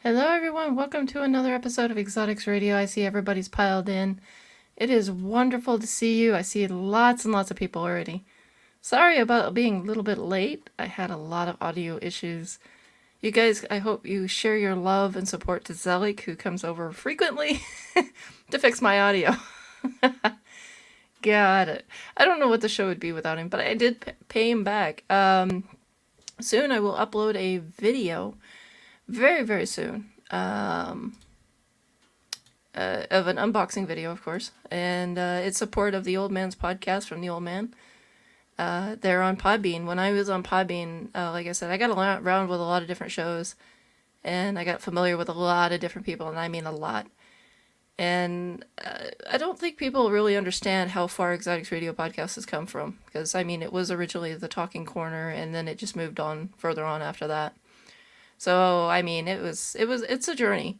Hello, everyone. Welcome to another episode of Exotics Radio. I see everybody's piled in. It is wonderful to see you. I see lots and lots of people already. Sorry about being a little bit late. I had a lot of audio issues. You guys, I hope you share your love and support to Zelik, who comes over frequently to fix my audio. Got it. I don't know what the show would be without him, but I did pay him back. Soon I will upload a video, very, very soon. Of an unboxing video, of course, and it's support of the Old Man's podcast from the Old Man. They're on Podbean. When I was on Podbean, like I said, I got around with a lot of different shows, and I got familiar with a lot of different people, and I mean a lot. And I don't think people really understand how far Exotics Radio Podcast has come from, because I mean it was originally the Talking Corner, and then it just moved on further on after that. So I mean it's a journey.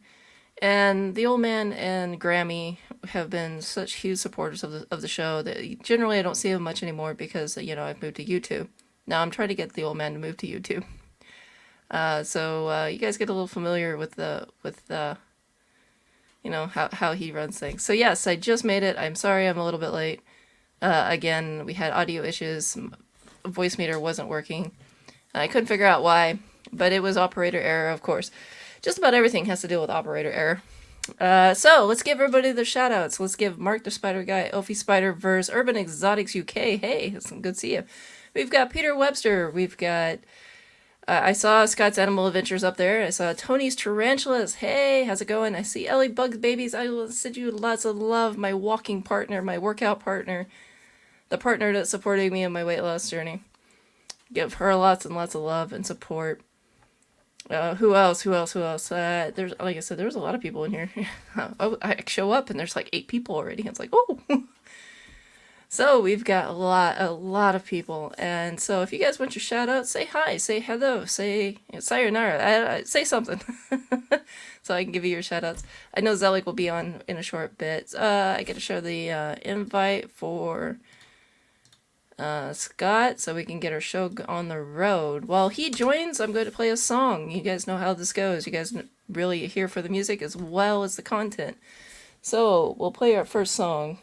And the Old Man and Grammy have been such huge supporters of the show that generally I don't see them much anymore because, I've moved to YouTube. Now I'm trying to get the Old Man to move to YouTube. So you guys get a little familiar with how he runs things. So yes, I just made it. I'm sorry I'm a little bit late. Again, we had audio issues. Voice meter wasn't working. I couldn't figure out why, but it was operator error, of course. Just about everything has to deal with operator error. So let's give everybody their shout outs. Let's give Mark the Spider Guy, Ophi Spider Verse, Urban Exotics UK. Hey, it's good to see you. We've got Peter Webster. We've got, I saw Scott's Animal Adventures up there. I saw Tony's Tarantulas. Hey, how's it going? I see Ellie Bugs Babies. I will send you lots of love. My walking partner, my workout partner, the partner that's supporting me in my weight loss journey. Give her lots and lots of love and support. Who else? There's, like I said, there's a lot of people in here. I show up and there's like 8 people already. It's like, oh. So we've got a lot of people. And so if you guys want your shout out, say hi, say hello, say sayonara, say something. So I can give you your shout outs. I know Zelik will be on in a short bit. I get to show the invite for Scott, so we can get our show on the road. While he joins, I'm going to play a song. You guys know how this goes. You guys really here for the music as well as the content. So we'll play our first song.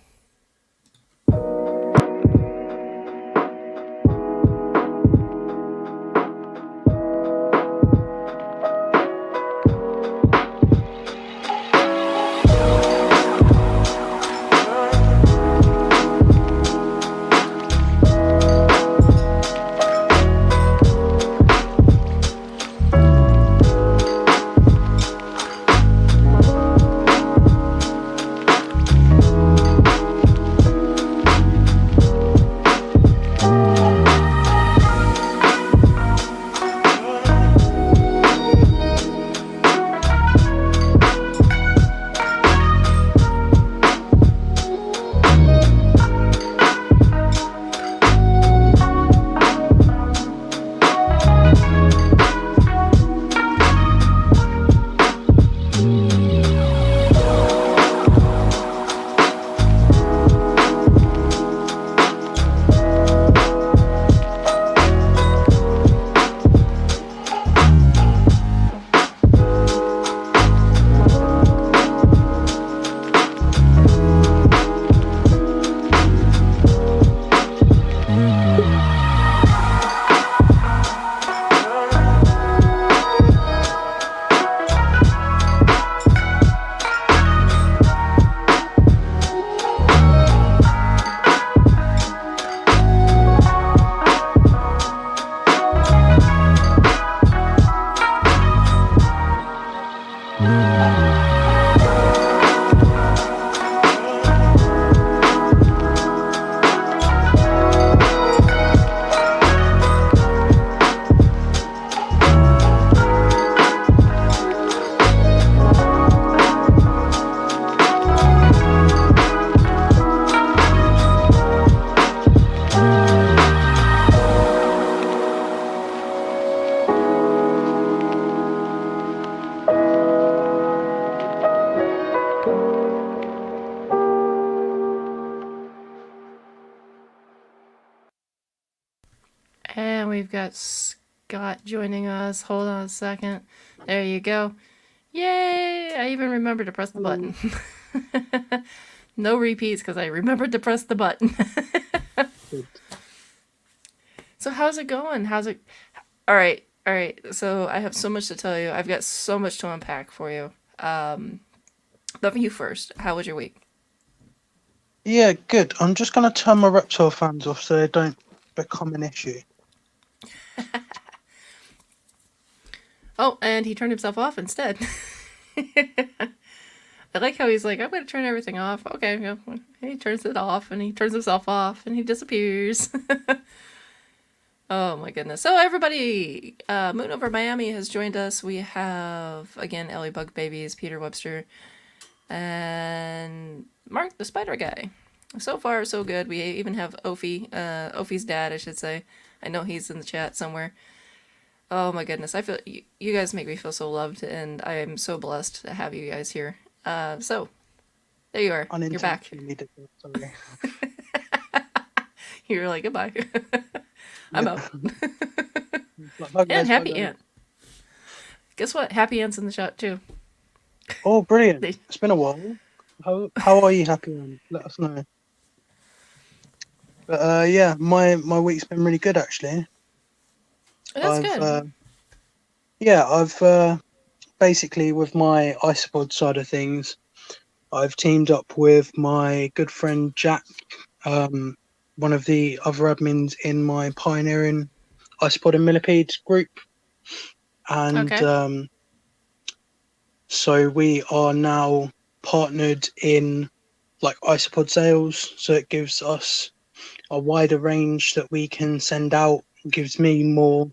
And we've got Scott joining us. Hold on a second. There you go. Yay! I even remembered to press the Hello. button. No repeats because I remembered to press the button. Good. So how's it going? How's it? All right, all right. So I have so much to tell you. I've got so much to unpack for you. But for you first, how was your week? Yeah, good. I'm just gonna turn my reptile fans off so they don't become an issue. Oh, and he turned himself off instead. I like how he's like, I'm going to turn everything off. Okay, yeah. He turns it off and he turns himself off and he disappears. Oh my goodness. So, everybody, Moon Over Miami has joined us. We have, again, Ellie Bug Babies, Peter Webster, and Mark the Spider Guy. So far, so good. We even have Ophi's dad, I should say. I know he's in the chat somewhere. Oh my goodness. I feel you guys make me feel so loved, and I am so blessed to have you guys here. So, there you are. You're back. Unintentionally did that, sorry. You're like, goodbye. I'm Yeah. out. Like, bye And guys, bye Happy guys. Ant. Guess what? Happy Ant's in the shot too. Oh, brilliant. They, It's been a while. How are you, happy one? Let us know. But yeah, my week's been really good actually. that's I've good. yeah, I've basically with my isopod side of things, I've teamed up with my good friend Jack, um, one of the other admins in my pioneering isopod and millipedes group, and Okay. so we are now partnered in like isopod sales. So it gives us a wider range that we can send out. It gives me more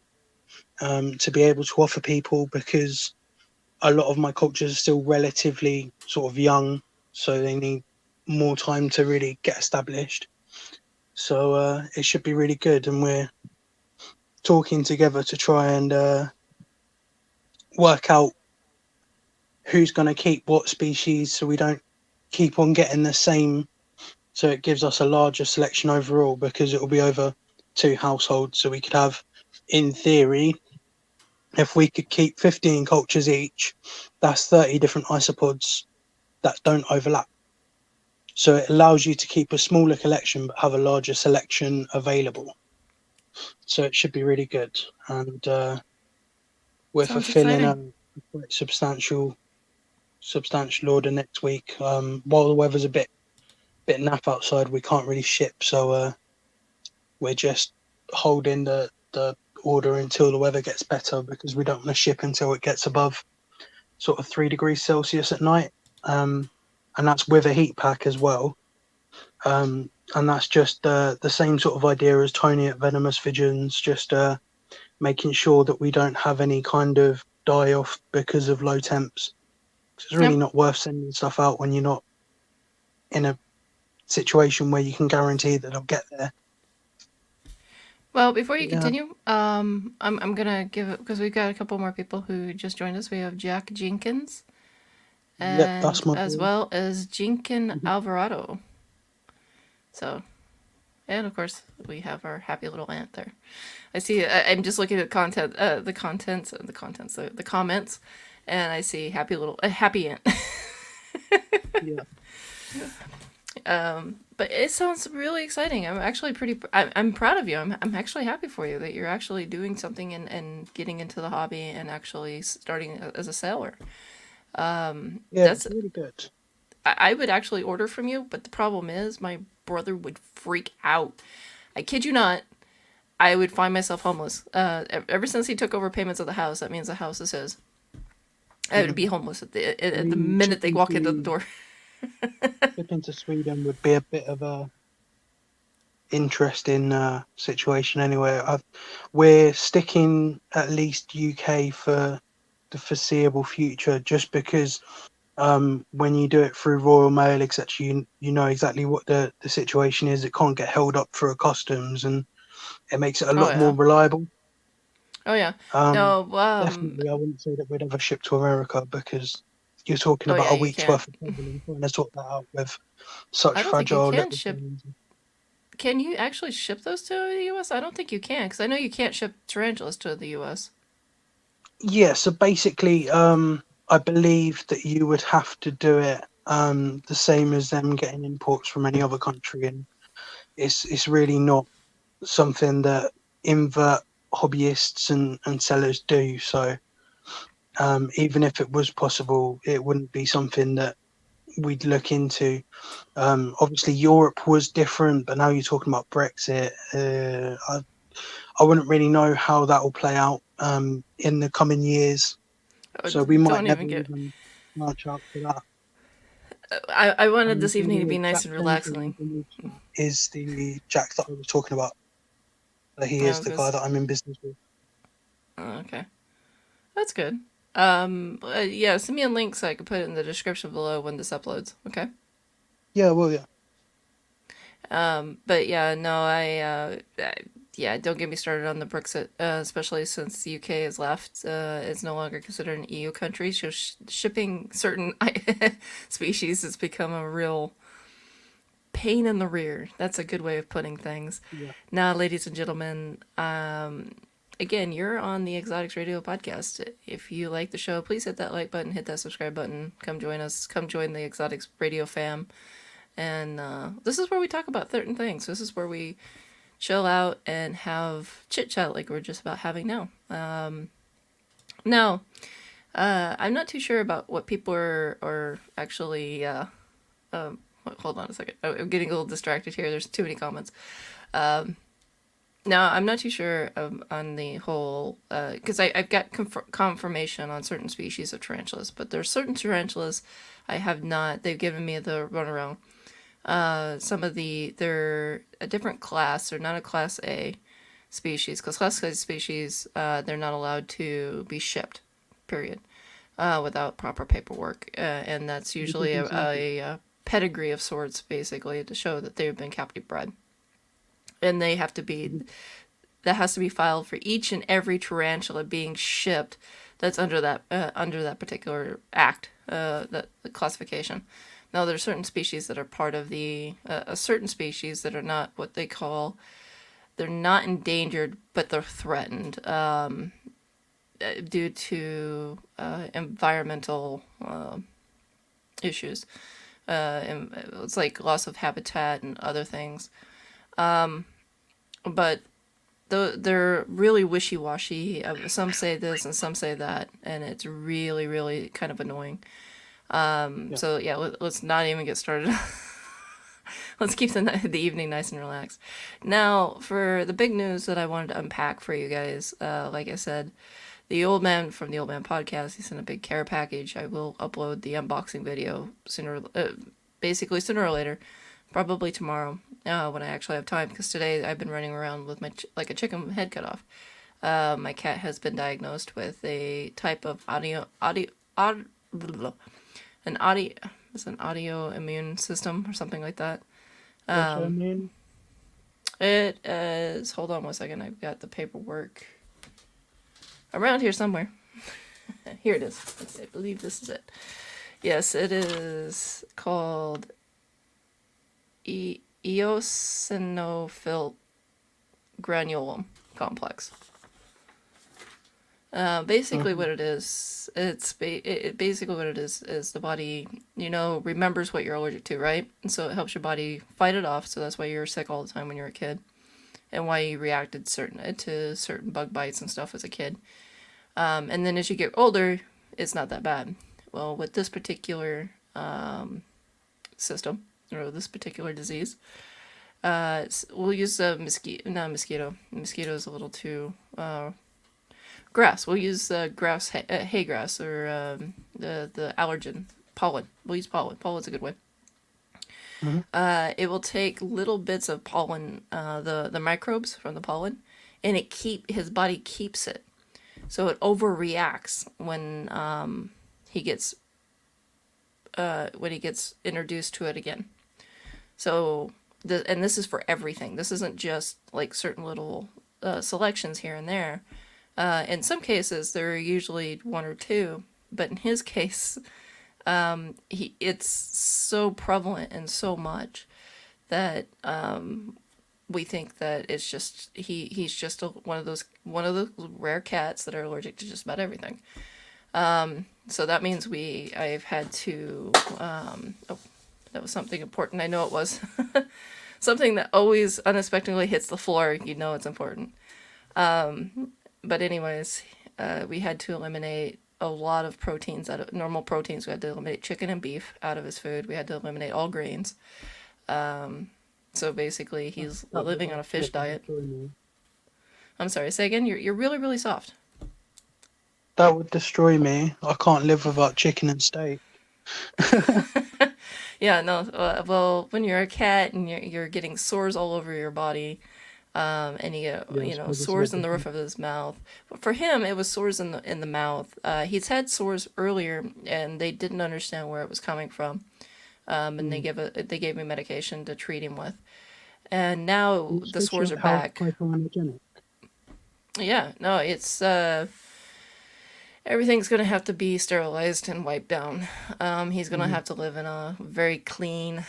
to be able to offer people because a lot of my cultures are still relatively sort of young, so they need more time to really get established. So it should be really good, and we're talking together to try and work out who's going to keep what species, so we don't keep on getting the same. So it gives us a larger selection overall because it will be over two households. So we could have, in theory, if we could keep 15 cultures each, that's 30 different isopods that don't overlap. So it allows you to keep a smaller collection but have a larger selection available. So it should be really good. And we're Sounds fulfilling a exciting. quite substantial order next week. While the weather's a bit naff outside, we can't really ship, so we're just holding the order until the weather gets better because we don't want to ship until it gets above sort of 3 degrees Celsius at night. Um, and that's with a heat pack as well. And that's just the same sort of idea as Tony at Venomous Visions, just making sure that we don't have any kind of die off because of low temps. It's really Yep. not worth sending stuff out when you're not in a situation where you can guarantee that it'll get there. Well, before you Yeah, continue, I'm gonna give it because we've got a couple more people who just joined us. We have Jack Jenkins yep, that's and my as boy. well as Jinkin Alvarado. So, and of course we have our happy little ant there. I see. I'm just looking at the comments, and I see happy ant. Yeah, But it sounds really exciting. I'm actually I'm proud of you. I'm actually happy for you that you're actually doing something and getting into the hobby and actually starting as a sailor. yeah, That's it's really good. I would actually order from you, but the problem is my brother would freak out. I kid you not. I would find myself homeless. Ever since he took over payments of the house, that means the house is his. I would Mhm. be homeless I at the mean, minute they walk into the door. shipping to Sweden would be a bit of a interesting situation anyway. We're sticking at least UK for the foreseeable future, just because when you do it through Royal Mail, etc., you know exactly what the situation is. It can't get held up for a customs, and it makes it a Oh lot more yeah. reliable. Oh yeah. Um, No. Definitely, I wouldn't say that we'd ever ship to America because you're talking Oh about yeah. a You week's can't. worth of traveling trying to sort that out with I such don't think you fragile can little ship. things. Can you actually ship those to the U.S.? I don't think you can, because I know you can't ship tarantulas to the U.S. Yeah, so basically, I believe that you would have to do it the same as them getting imports from any other country, and it's really not something that invert hobbyists and sellers do. So even if it was possible, it wouldn't be something that we'd look into. Obviously, Europe was different, but now you're talking about Brexit. I wouldn't really know how that will play out in the coming years. Oh, So we might don't never even get. even march out to that. I wanted And this by the evening to way, be nice Jack and Dempsey relaxing. is the Jack that I was talking about. He I is was the gonna. guy that I'm in business with. Oh, okay, that's good. Yeah, send me a link so I can put it in the description below when this uploads. Okay. Yeah, well, yeah. But yeah, no, yeah, don't get me started on the Brexit, especially since the UK has left. It's no longer considered an EU country, so shipping certain species has become a real pain in the rear. That's a good way of putting things. Yeah. Now, ladies and gentlemen, again, you're on the Exotics Radio podcast. If you like the show, please hit that like button, hit that subscribe button. Come join us. Come join the Exotics Radio fam. And this is where we talk about certain things. This is where we chill out and have chit chat like we're just about having now. Now, I'm not too sure about what people are actually. Hold on a second. I'm getting a little distracted here. There's too many comments. Now, I'm not too sure on the whole, because I've got confirmation on certain species of tarantulas, but there's certain tarantulas I have not. They've given me the runaround. Some of they're a different class. They're not a class A species, because class A species, they're not allowed to be shipped, period, without proper paperwork. And that's usually a pedigree of sorts, basically, to show that they've been captive bred. And they have to be, that has to be filed for each and every tarantula being shipped that's under that particular act, that the classification. Now, there are certain species that are part of the certain species that are not what they call, they're not endangered, but they're threatened due to environmental issues. It's like loss of habitat and other things. But they're really wishy-washy. Some say this and some say that, and it's really, really kind of annoying. Yeah. So yeah, let's not even get started. Let's keep the evening nice and relaxed. Now, for the big news that I wanted to unpack for you guys, like I said, the old man from the Old Man Podcast, he sent a big care package. I will upload the unboxing video basically sooner or later, probably tomorrow, when I actually have time. Because today I've been running around with like a chicken head cut off. My cat has been diagnosed with a type of an audio it's an audio immune system or something like that. Autoimmune. It is, hold on one second, I've got the paperwork around here somewhere. Here it is. I believe this is it. Yes, it is called eosinophil granulome complex. Basically, what it is, basically what it is the body, remembers what you're allergic to, right? And so it helps your body fight it off. So that's why you're sick all the time when you're a kid, and why you reacted to certain bug bites and stuff as a kid. And then as you get older, it's not that bad. Well, with this particular system or this particular disease, we'll use a mosquito. Not a mosquito. Mosquito is a little too. Grass. We'll use grass, hay grass, or the allergen pollen. We'll use pollen. Pollen's a good way. Mm-hmm. It will take little bits of pollen, the microbes from the pollen, and his body keeps it, so it overreacts when he gets introduced to it again. So and this is for everything. This isn't just like certain little selections here and there. In some cases, there are usually one or two, but in his case, it's so prevalent and so much that we think that it's just he's just one of those rare cats that are allergic to just about everything. So that means I've had to, oh, that was something important. I know it was. Something that always unexpectedly hits the floor, you know it's important. But anyways, we had to eliminate a lot of proteins out of normal proteins. We had to eliminate chicken and beef out of his food. We had to eliminate all grains. So basically, he's That would living on a fish absolutely diet. destroy me. I'm sorry, say again? You're really, really soft. That would destroy me. I can't live without chicken and steak. Yeah, no. Well, when you're a cat and you're getting sores all over your body, and you get Yeah, I suppose it's a sores bit in the roof different. of his mouth. But for him, it was sores in the mouth. He's had sores earlier, and they didn't understand where it was coming from. And Mm. they gave me medication to treat him with, and now You the said sores are how back. hypoallergenic. Yeah, no, it's everything's gonna have to be sterilized and wiped down. He's gonna Mm. have to live in a very clean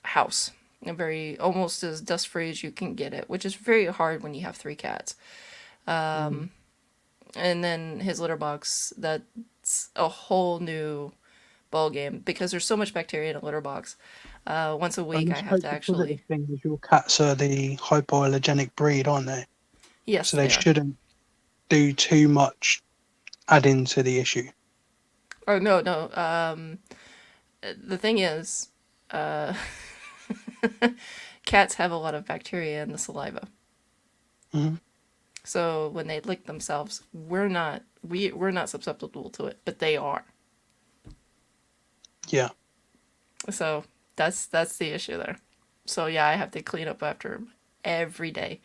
house, a very almost as dust free as you can get it, which is very hard when you have three cats. Mm. And then his litter box, that's a whole new ball game because there's so much bacteria in a litter box. Once a week, And I I have suppose to the positive actually. thing is your cats are the hypoallergenic breed, aren't they? Yes, So they they are. shouldn't do too much adding to the issue. Oh no, no. The thing is, uh, cats have a lot of bacteria in the saliva. Hmm. So when they lick themselves, we're not susceptible to it, but they are. Yeah. So that's the issue there. So yeah, I have to clean up after him every day.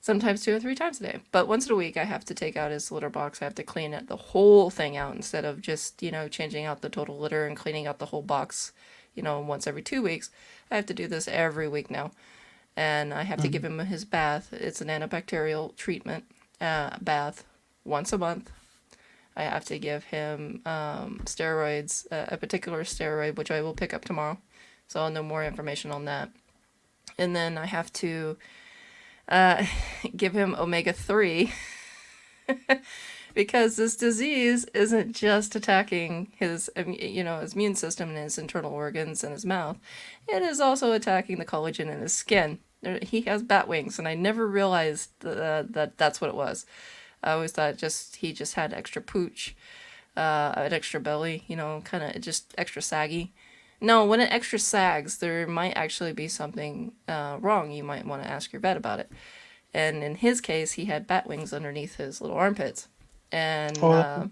Sometimes 2 or 3 times a day. But once a week, I have to take out his litter box. I have to clean it, the whole thing out instead of just, changing out the total litter and cleaning out the whole box, once every 2 weeks. I have to do this every week now. And I have to give Hmm. him his bath. It's an antibacterial treatment bath once a month. I have to give him steroids, a particular steroid, which I will pick up tomorrow. So I'll know more information on that. And then I have to uh, give him omega 3 because this disease isn't just attacking his immune system and his internal organs and his mouth. It is also attacking the collagen in his skin. He has bat wings, and I never realized that that's what it was. I always thought he just had extra pooch, an extra belly, kind of just extra saggy. No, when it extra sags, there might actually be something wrong. You might want to ask your vet about it. And in his case, he had bat wings underneath his little armpits. And Oh,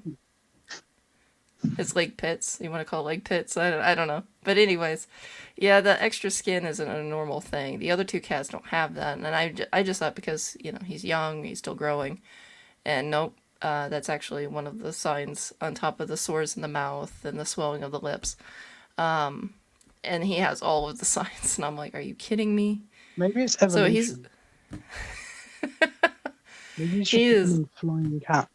his leg pits. You want to call it leg pits? I don't know. But anyways, yeah, the extra skin isn't a normal thing. The other two cats don't have that. And I just thought because, he's young, he's still growing. And nope, that's actually one of the signs on top of the sores in the mouth and the swelling of the lips. And he has all of the signs. And I'm like, are you kidding me? maybe it's So he's, evolution. Maybe he's he just is, becoming flying cat.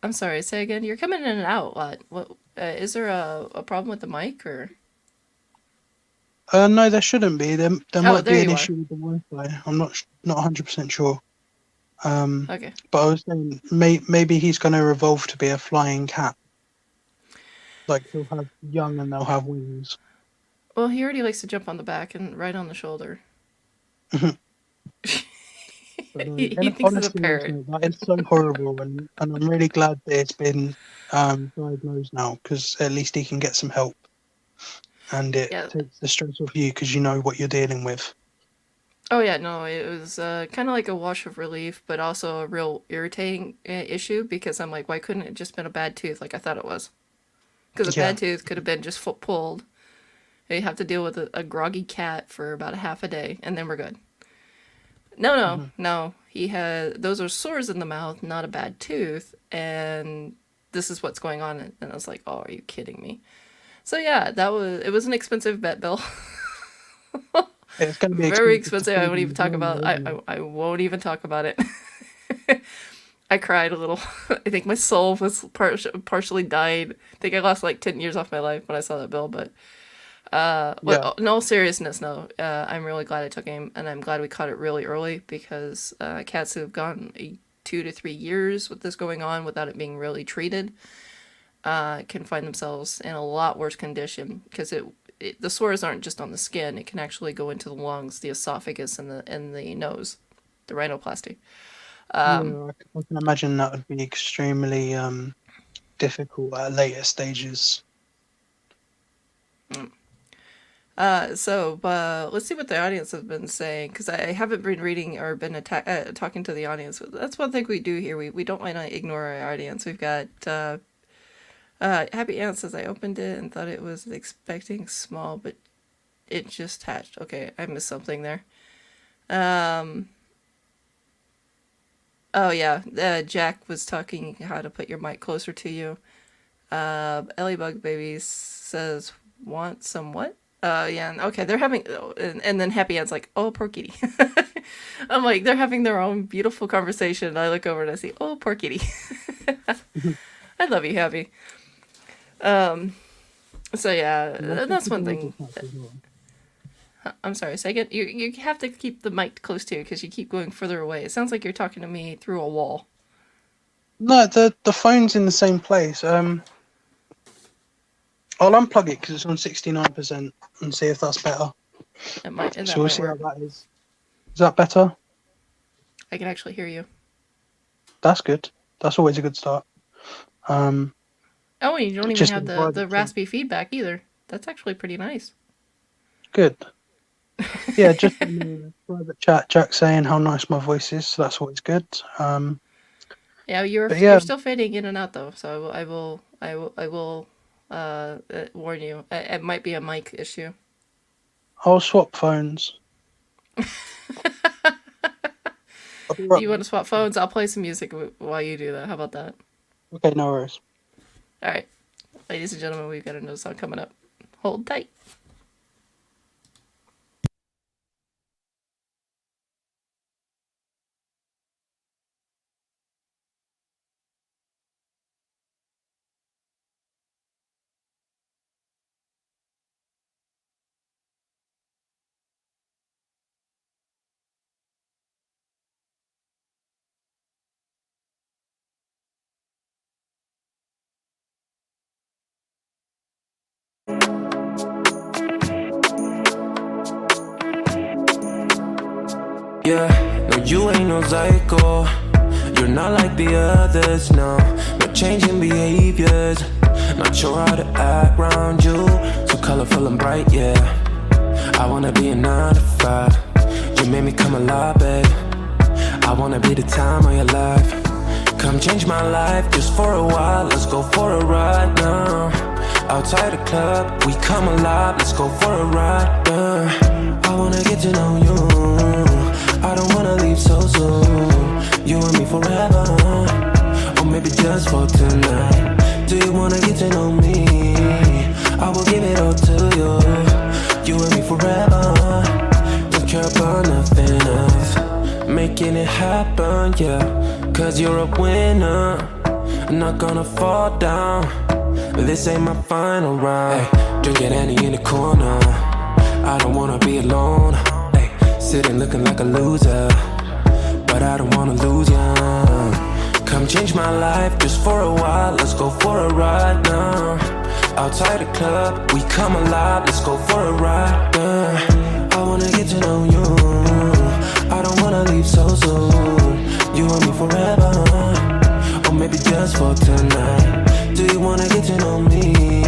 I'm sorry, say again. You're coming in and out. What, is there a problem with the mic or? No, there shouldn't be. There Oh, might there be an you are. issue with the Wi-Fi. I'm not 100% sure. Okay. But I was saying maybe he's going to evolve to be a flying cat. Like he'll have young and they'll have wings. Well, he already likes to jump on the back and right on the shoulder. But no, He in thinks it's a honestly, parrot. that is so horrible, and I'm really glad that it's been diagnosed now because at least he can get some help, and it Yeah. takes the stress off you because you know what you're dealing with. Oh yeah, no, it was kind of like a wash of relief, but also a real irritating issue because I'm like, why couldn't it just been a bad tooth like I thought it was? Because a Yeah. bad tooth could have been just foot pulled. You have to deal with a groggy cat for about a half a day, and then we're good. No, no, Hmm. no. He had those are sores in the mouth, not a bad tooth, and this is what's going on. And I was like, oh, are you kidding me? So yeah, it was an expensive vet bill. It's going to be Very expensive to expensive. I feed won't him even as talk well, about. though, isn't it? I won't even talk about it. I cried a little. I think my soul was partially died. I think I lost like 10 years off my life when I saw that bill. But Yeah. in all seriousness, no. I'm really glad I took him, and I'm glad we caught it really early because cats who have gone 2 to 3 years with this going on without it being really treated, can find themselves in a lot worse condition because the sores aren't just on the skin; it can actually go into the lungs, the esophagus, and the nose, the rhinoplasty. Yeah, I can imagine that would be extremely difficult at later stages. So let's see what the audience has been saying because I haven't been reading or been talking to the audience. That's one thing we do here. We don't want to ignore our audience. We've got Happy Aunt says I opened it and thought it was expecting small, but it just hatched. Okay, I missed something there. Oh yeah, Jack was talking how to put your mic closer to you. Ellie Bug Baby says want some what? Yeah, okay, they're having, and then Happy Aunt's like, oh, poor kitty. I'm like, they're having their own beautiful conversation. I look over and I see, oh, poor kitty. I love you, Happy. So yeah, that's one thing. I'm sorry, second. You have to keep the mic close to you because you keep going further away. It sounds like you're talking to me through a wall. No, the phone's in the same place. I'll unplug it because it's on 69% and see if that's better. So we'll see how that is. Is that better? I can actually hear you. That's good. That's always a good start. Oh, and you don't even have the raspy feedback either. That's actually pretty nice. Good. Yeah, just in the private chat, Jack saying how nice my voice is, so that's always good. Yeah, you're still fading in and out though, so I will warn you. It might be a mic issue. I'll swap phones. You want to swap phones? I'll play some music while you do that. How about that? Okay, no worries. All right, ladies and gentlemen, we've got another song coming up. Hold tight. Yeah, no, you ain't no psycho. You're not like the others, no. No changing behaviors. Not sure how to act around you. So colorful and bright, yeah. I wanna be a 9 to 5. You made me come alive, babe. I wanna be the time of your life. Come change my life just for a while. Let's go for a ride now. Outside the club, we come alive. Let's go for a ride, yeah. I wanna get to know you. I don't wanna leave so soon. You and me forever, or maybe just for tonight. Do you wanna get to know me? I will give it all to you. You and me forever. Don't care about nothing else. Making it happen, yeah. Cause you're a winner. I'm not gonna fall down. This ain't my final round. Hey, drinking Annie in the corner. I don't wanna be alone. Hey, sitting looking like a loser, but I don't wanna lose ya. Come change my life just for a while. Let's go for a ride now. Outside the club, we come alive. Let's go for a ride, yeah. I wanna get to know you. I don't wanna leave so soon. You and me forever, or maybe just for tonight. Do you wanna get to know me?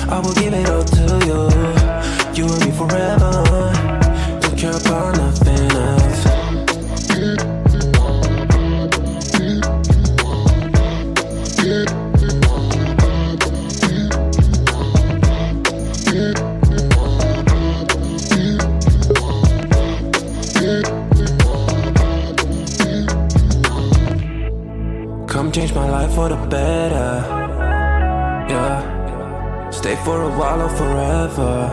I will give it all to you. You and me forever. Don't care about nothing else. Come change my life for the better, yeah. Stay for a while or forever.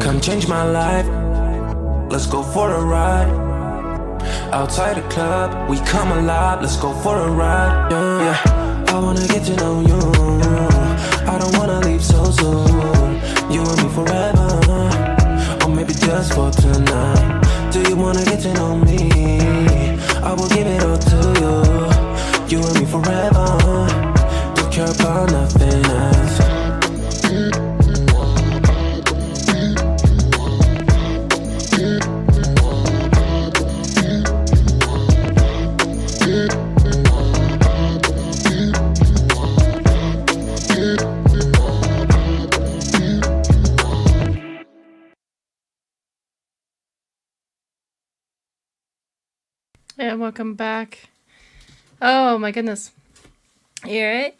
Come change my life. Let's go for a ride. Outside the club, we come alive. Let's go for a ride, yeah. I wanna get to know you. I don't wanna leave so soon. You and me forever, or maybe just for tonight. Do you wanna get to know me? I will give it all to you. You and me forever. care about nothing else. And welcome back. Oh my goodness. You alright?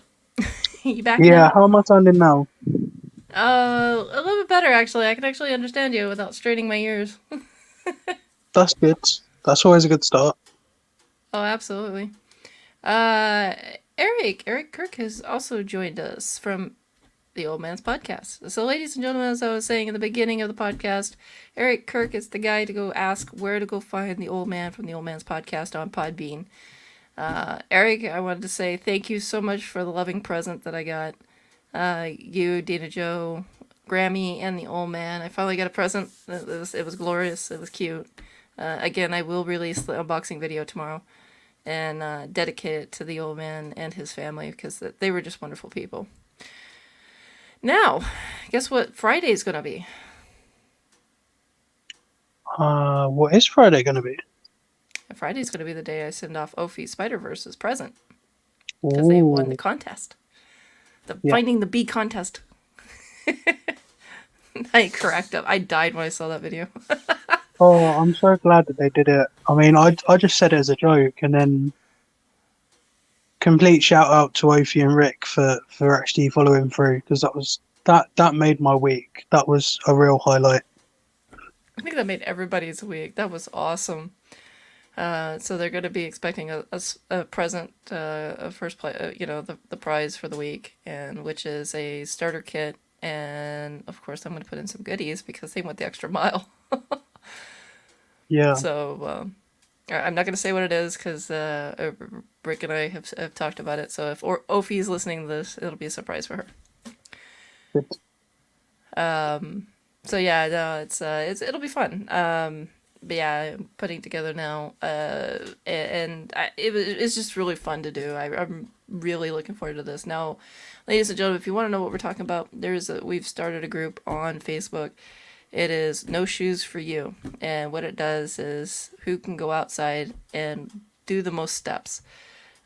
You back Yeah, now? how am I sounding now? A little bit better actually. I can actually understand you without straining my ears. That's good. That's always a good start. Oh, absolutely. Uh, Eric Kirk has also joined us from the Old Man's Podcast. So, ladies and gentlemen, as I was saying in the beginning of the podcast, Eric Kirk is the guy to go ask where to go find the Old Man from the Old Man's Podcast on Podbean. Eric, I wanted to say thank you so much for the loving present that I got. You, Dina Joe, Grammy, and the Old Man. I finally got a present. It was glorious. It was cute. Again, I will release the unboxing video tomorrow and dedicate it to the Old Man and his family because they were just wonderful people. Now, guess what Friday's going to be? What is Friday going to be? Friday's going to be the day I send off Ophi Spider-Verse's present because they won the contest. The Finding the Bee contest. I cracked up. I died when I saw that video. Oh, I'm so glad that they did it. I mean, I just said it as a joke, and then complete shout out to Ophi and Rick for actually following through, because that made my week. That was a real highlight. I think that made everybody's week. That was awesome. So they're going to be expecting a present, a first play, the prize for the week, and which is a starter kit, and of course I'm going to put in some goodies because they went the extra mile. Yeah. So I'm not going to say what it is because Rick and I have talked about it. So if Ophi's listening to this, it'll be a surprise for her. Good. So yeah, no, it'll be fun. But yeah, I'm putting together now, it's just really fun to do. I'm really looking forward to this. Now, ladies and gentlemen, if you want to know what we're talking about, we've started a group on Facebook. It is No Shoes for You, and what it does is who can go outside and do the most steps.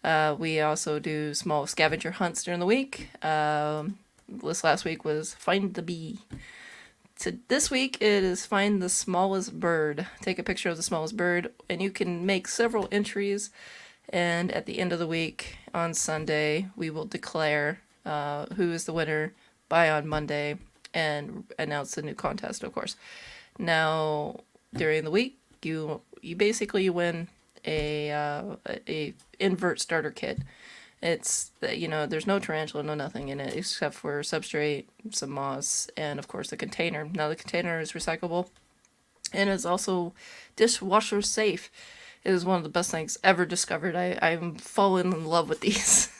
We also do small scavenger hunts during the week. This last week was Find the Bee. So this week it is find the smallest bird. Take a picture of the smallest bird, and you can make several entries. And at the end of the week on Sunday, we will declare who is the winner by on Monday and announce the new contest, of course. Now during the week, you basically win a invert starter kit. It's, there's no tarantula, no nothing in it except for substrate, some moss, and of course the container. Now the container is recyclable and is also dishwasher safe. It is one of the best things ever discovered. I'm falling in love with these.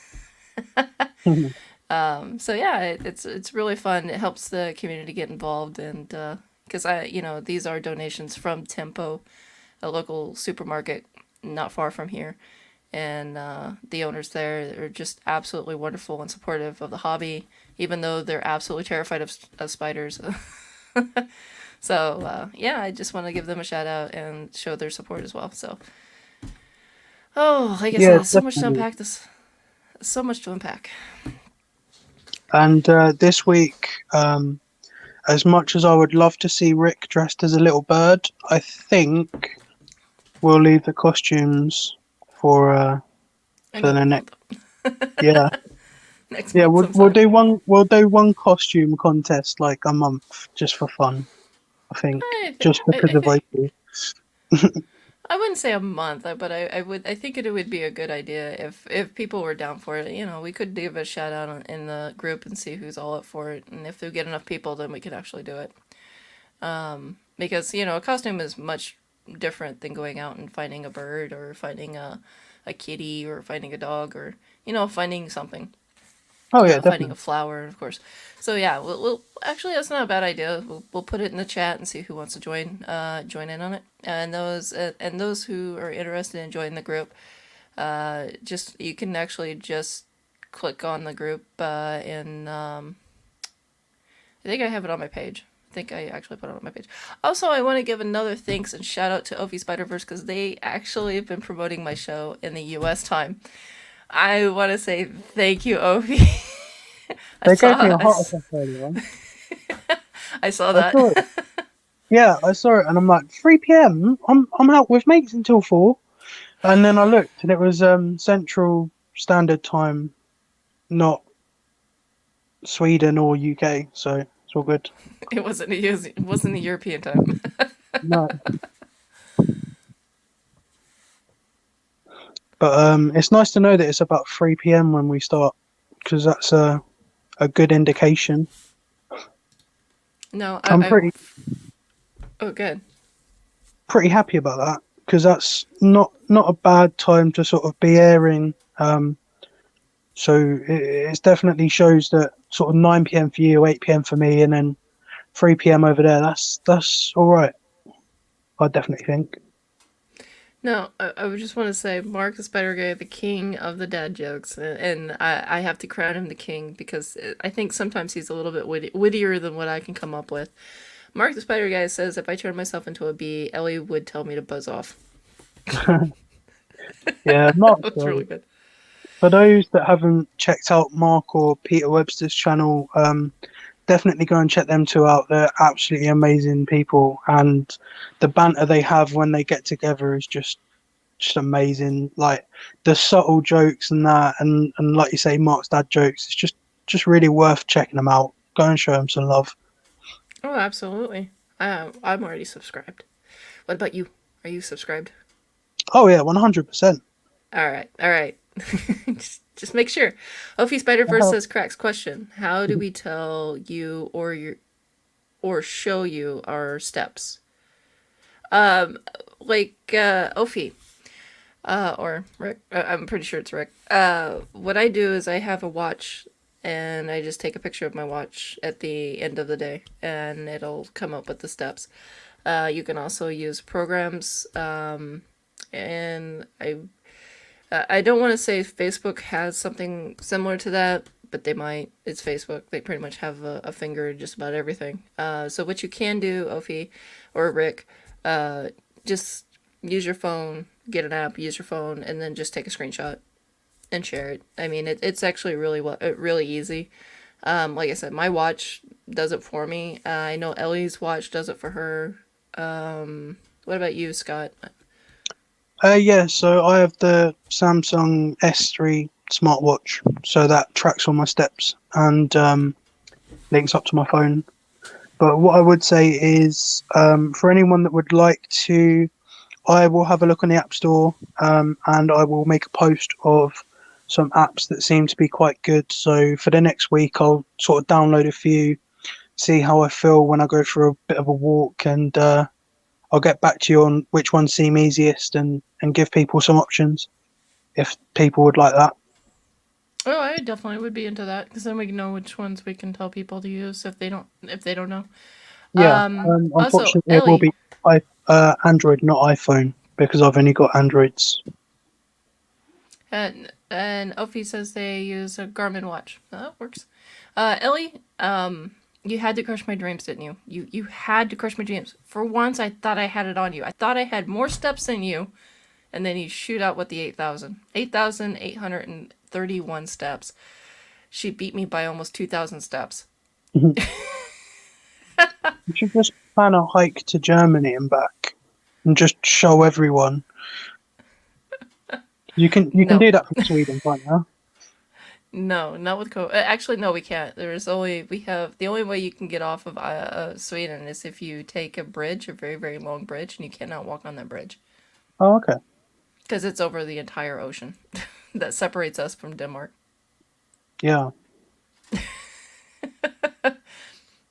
So yeah, it's really fun. It helps the community get involved, and because these are donations from Tempo, a local supermarket not far from here. And the owners there are just absolutely wonderful and supportive of the hobby, even though they're absolutely terrified of spiders. So, yeah, I just want to give them a shout out and show their support as well. So, like I said, so much to unpack this. So much to unpack. And this week, as much as I would love to see Rick dressed as a little bird, I think we'll leave the costumes for the next. Yeah. Next Yeah, month we'll do one costume contest like a month just for fun. I think just because of April. I wouldn't say a month, but I think it would be a good idea if people were down for it. We could give a shout out in the group and see who's all up for it, and if we get enough people, then we can actually do it. Because a costume is much different than going out and finding a bird or finding a kitty or finding a dog or finding something. Oh yeah, finding definitely. a flower, of course. So yeah, we'll actually that's not a bad idea. We'll put it in the chat and see who wants to join in on it. And those who are interested in joining the group, you can actually just click on the group, and I think I have it on my page. I think I actually put it on my page. Also, I want to give another thanks and shout out to Ophi Spider-Verse because they actually have been promoting my show in the US time. I want to say thank you, Ophi. They gave me a heart attack earlier on. I saw I that. saw it. Yeah, I saw it, and I'm like, 3 p.m. I'm out with mates until 4, and then I looked, and it was Central Standard Time, not Sweden or UK, so it's all good. It wasn't the European time. No, but it's nice to know that it's about 3 p.m. when we start, because that's a good indication. No, I'm pretty Oh, good. happy about that, because that's not a bad time to sort of be airing. So it definitely shows that sort of 9 p.m. for you, 8 p.m. for me, and then 3 p.m. over there. That's all right. I definitely think. No, I would just want to say Mark the Spider Guy, the king of the dad jokes, and I have to crown him the king because I think sometimes he's a little bit wittier than what I can come up with. Mark the Spider Guy says if I turned myself into a bee, Ellie would tell me to buzz off. Yeah, Mark. That's really good. For those that haven't checked out Mark or Peter Webster's channel, definitely go and check them two out. They're absolutely amazing people, and the banter they have when they get together is just amazing. Like the subtle jokes and that, and like you say, Mark's dad jokes. It's just really worth checking them out. Go and show them some love. Oh, absolutely. I'm already subscribed. What about you? Are you subscribed? Oh yeah, 100%. All right. just make sure. Ophi Spider-Verse says, cracks question. How do we tell you or show you our steps? Ophi, or Rick, I'm pretty sure it's Rick. What I do is I have a watch and I just take a picture of my watch at the end of the day and it'll come up with the steps. You can also use programs, and I don't want to say Facebook has something similar to that, but they might. It's Facebook. They pretty much have a finger in just about everything. So what you can do, Ophi or Rick, just use your phone, get an app, use your phone, and then just take a screenshot and share it. I mean, it's actually really easy. Like I said, my watch does it for me. I know Ellie's watch does it for her. What about you, Scott? Yeah, so I have the Samsung S3 smartwatch, so that tracks all my steps and links up to my phone. But what I would say is, for anyone that would like to, I will have a look on the App Store, and I will make a post of some apps that seem to be quite good. So for the next week, I'll sort of download a few, see how I feel when I go for a bit of a walk, and I'll get back to you on which ones seem easiest and give people some options if people would like that. Oh, I definitely would be into that because then we know which ones we can tell people to use if they don't know. Yeah, Also, unfortunately, it will Ellie, be Android, not iPhone, because I've only got Androids. and Ophi says they use a Garmin watch. Oh, that works. Ellie, you had to crush my dreams, didn't you? You had to crush my dreams. For once, I thought I had it on you. I thought I had more steps than you, and then you shoot out with the 8,000. 8,831 steps. She beat me by almost 2,000 steps. You should just plan a hike to Germany and back, and just show everyone. You can No. do that from Sweden, can't you? No, not with COVID. Actually, no, we can't. The only way you can get off of Sweden is if you take a bridge, a very, very long bridge, and you cannot walk on that bridge. Oh, okay. Because it's over the entire ocean that separates us from Denmark. Yeah.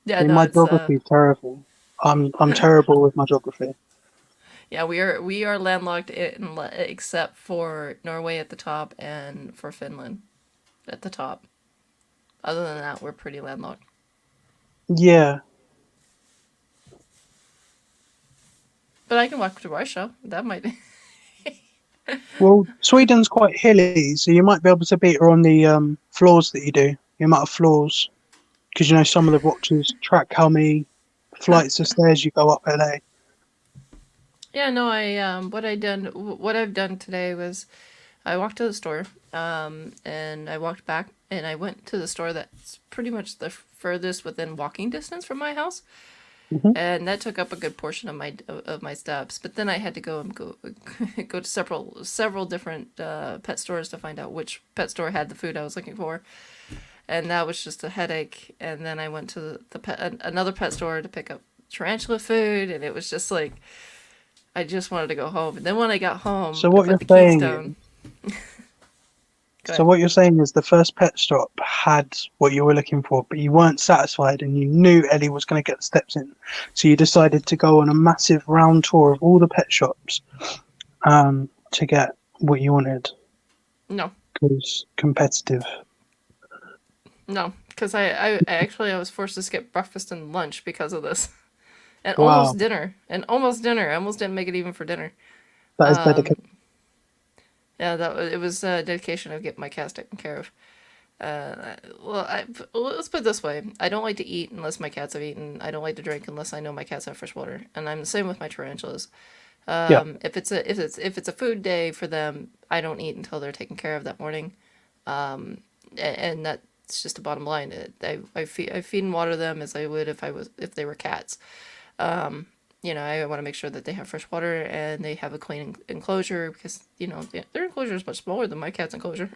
Yeah, I mean, no, my it's geography is terrible. I'm terrible with my geography. yeah, we are landlocked except for Norway at the top and for Finland at the top. Other than that, we're pretty landlocked. Yeah. But I can walk to Russia. That might be. Well, Sweden's quite hilly, so you might be able to beat her on the floors that you do. The amount of floors, because you know some of the watches track how many flights of stairs you go up LA. Yeah, no, what I've done today was I walked to the store, and I walked back, and I went to the store that's pretty much the furthest within walking distance from my house, Hmm. and that took up a good portion of my steps. But then I had to go go to several different pet stores to find out which pet store had the food I was looking for, and that was just a headache. And then I went to another pet store to pick up tarantula food, and it was just like I just wanted to go home. And then when I got home, So I what put you're the keys saying down. Go So ahead. what you're saying is the first pet shop had what you were looking for, but you weren't satisfied and you knew Ellie was going to get the steps in. So you decided to go on a massive round tour of all the pet shops to get what you wanted No, because competitive. no, because I was forced to skip breakfast and lunch because of this, and Wow, almost dinner. I almost didn't make it even for dinner. that is dedication. Um, yeah, it was dedication of getting my cats taken care of. Well, let's put it this way: I don't like to eat unless my cats have eaten. I don't like to drink unless I know my cats have fresh water, and I'm the same with my tarantulas. Yeah. If it's a food day for them, I don't eat until they're taken care of that morning. And that's just the bottom line. I feed and water them as I would if they were cats. I want to make sure that they have fresh water and they have a clean enclosure because their enclosure is much smaller than my cat's enclosure.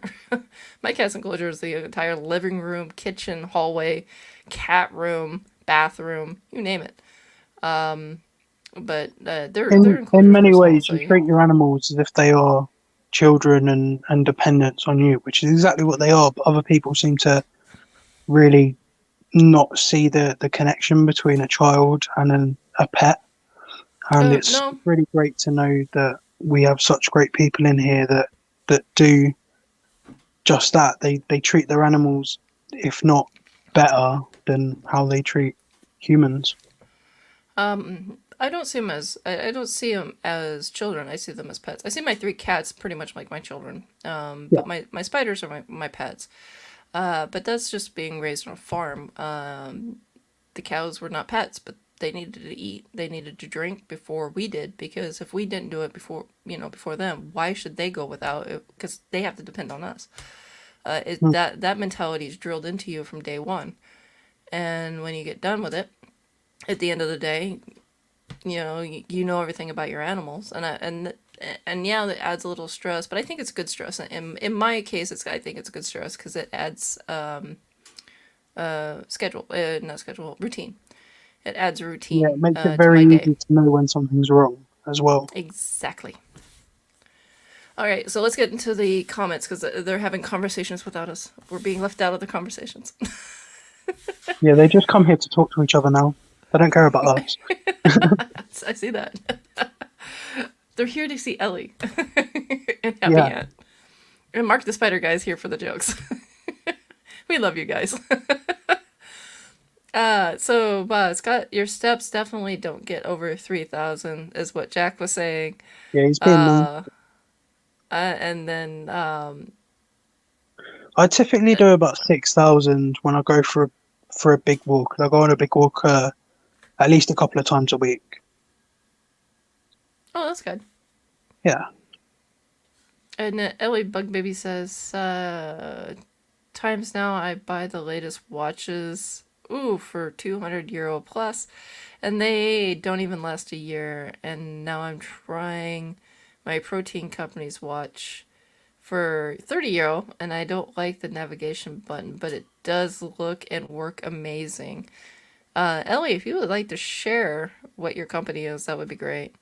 My cat's enclosure is the entire living room, kitchen, hallway, cat room, bathroom, you name it. But their In enclosure is very many small, ways, so you treat your animals as if they are children and dependents on you, which is exactly what they are. But other people seem to really not see the connection between a child and a pet. And it's no. really great to know that we have such great people in here that do just that. They treat their animals, if not better than how they treat humans. I don't see them as children. I see them as pets. I see my three cats pretty much like my children. Yeah. But my spiders are my pets. But that's just being raised on a farm. The cows were not pets, but they needed to eat. They needed to drink before we did, because if we didn't do it before them, why should they go without it? Because they have to depend on us. Mm. That mentality is drilled into you from day one. And when you get done with it, at the end of the day, you know everything about your animals, and yeah, that adds a little stress, but I think it's good stress. In my case, I think it's good stress because it adds not schedule routine. It adds a Yeah, routine it makes it to very my day. easy to know when something's wrong as well. Exactly. All right, so let's get into the comments because they're having conversations without us. We're being left out of the conversations. Yeah, they just come here to talk to each other now. They don't care about us. I see that. They're here to see Ellie and Happy Yeah, Aunt. And Mark the Spider Guy's here for the jokes. We love you guys. Scott, your steps definitely don't get over 3,000, is what Jack was saying. yeah, he's being mean. Uh, and then, I typically do about 6,000 when I go for a big walk. I go on a big walk at least a couple of times a week. oh, that's good. Yeah, And Ellie Bug Baby says, times now I buy the latest watches, ooh, for €200 plus, and they don't even last a year. And now I'm trying my protein company's watch for €30, and I don't like the navigation button, but it does look and work amazing. Ellie, if you would like to share what your company is, that would be great.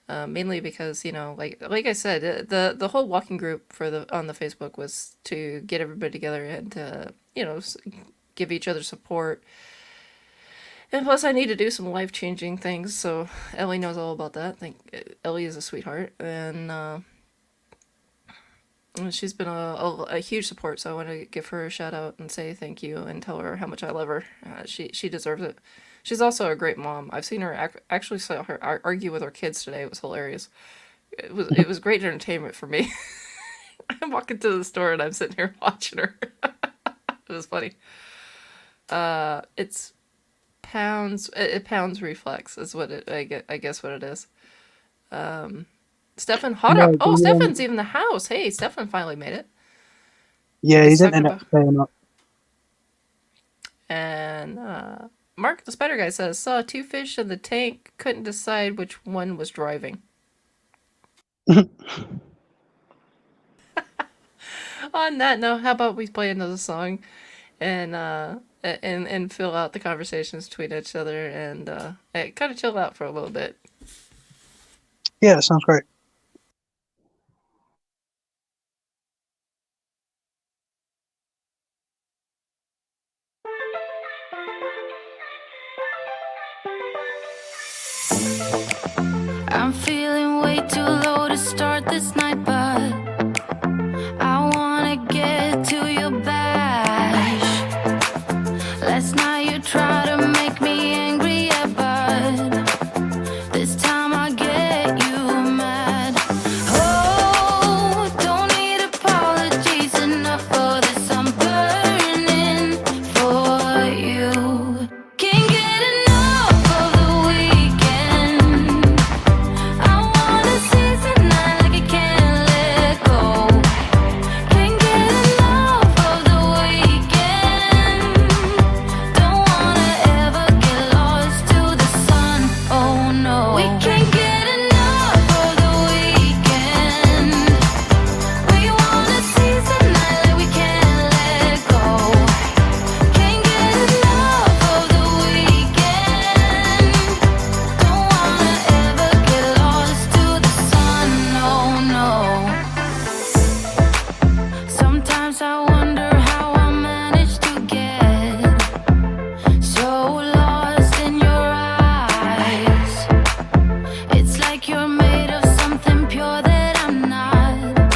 Mainly because like I said, the whole walking group on the Facebook was to get everybody together and to give each other support. And plus, I need to do some life changing things, so Ellie knows all about that. I think Ellie is a sweetheart, and she's been a huge support. So I want to give her a shout out and say thank you and tell her how much I love her. She deserves it. She's also a great mom. I've seen her actually saw her argue with her kids today. It was hilarious. it was great entertainment for me. I'm walking to the store and I'm sitting here watching her. It was funny. It's pounds. Pounds reflex is what it. I guess what it is. Stefan hot up. No, Oh, Stefan's even the house. Hey, Stefan finally made it. yeah, He's he didn't talking end up about. staying up. And Mark the Spider Guy says saw two fish in the tank. Couldn't decide which one was driving. On that note, how about we play another song and fill out the conversations between each other and kind of chill out for a little bit. Yeah, that sounds great. I'm feeling way too low to start this night, but I wanna get to your bash. Last night you tried to make me angry, yeah, but this time I get you mad. Oh, don't need apologies enough for this. I'm burning for you. Can't get enough of the weekend. I wanna seize the night like I can't let go. Can't get enough of the weekend. Don't wanna ever get lost to the sun. Oh no, we can't get enough of the weekend. We wanna seize the night like we can't let go. Can't get enough of the weekend. Don't wanna ever get lost to the sun. Oh no. Sometimes I wonder how I managed to get so lost in your eyes. It's like you're made of something pure that I'm not,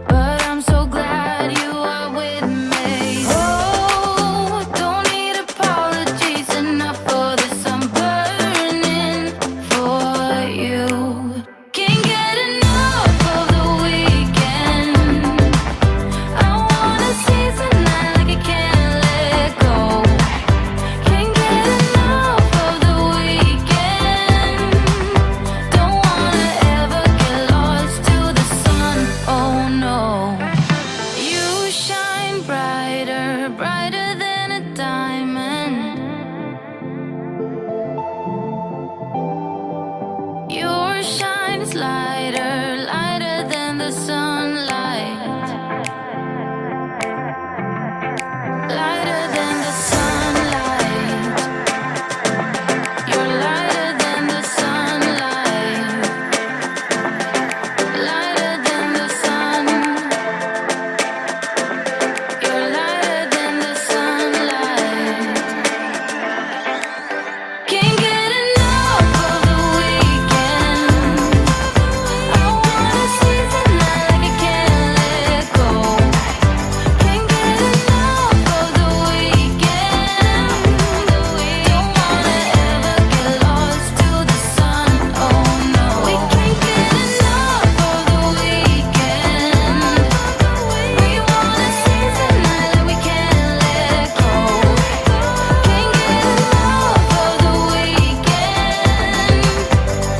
but I'm so glad you are with me. Oh, don't need apologies enough for this. I'm burning for you. Can't get enough of the weekend. I wanna seize the night like I can't let go. Can't get enough of the weekend. Don't wanna ever get lost to the sun. Oh no. You shine brighter, brighter than a diamond. Your shine is lighter, lighter than the sunlight. Lighter than the sunlight. You're lighter than the sunlight. Lighter than the sun. You're lighter than the sunlight. Can't get enough of the weekend. I wanna seize the night like I can't let go. Can't get enough of the weekend. Don't wanna ever get lost to the sun. Oh no, we can't get enough of the weekend. We wanna seize the night like we can't let go. Can't get enough of the weekend.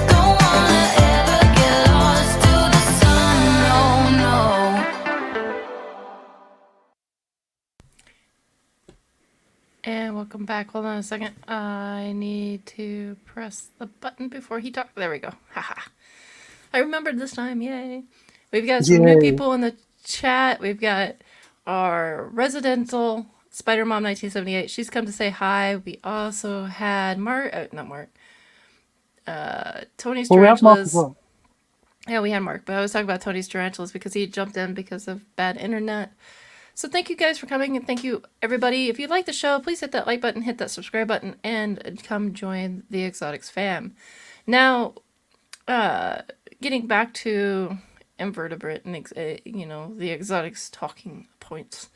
Don't wanna ever get lost to the sun. Oh no. And welcome back. Hold on a second. I need to press the button before he talks. There we go. Haha. I remembered this time. Yay. We've got some new Yay. people in the chat. We've got our residential Spider Mom 1978. She's come to say hi. We also had not Mark. Tony's Well, we have Mark as Tarantulas. well. Yeah, we had Mark, but I was talking about Tony's Tarantulas because he jumped in because of bad internet. So thank you guys for coming, and thank you everybody. If you like the show, please hit that like button, hit that subscribe button, and come join the Exotics fam. Now, getting back to invertebrate and the Exotics talking points.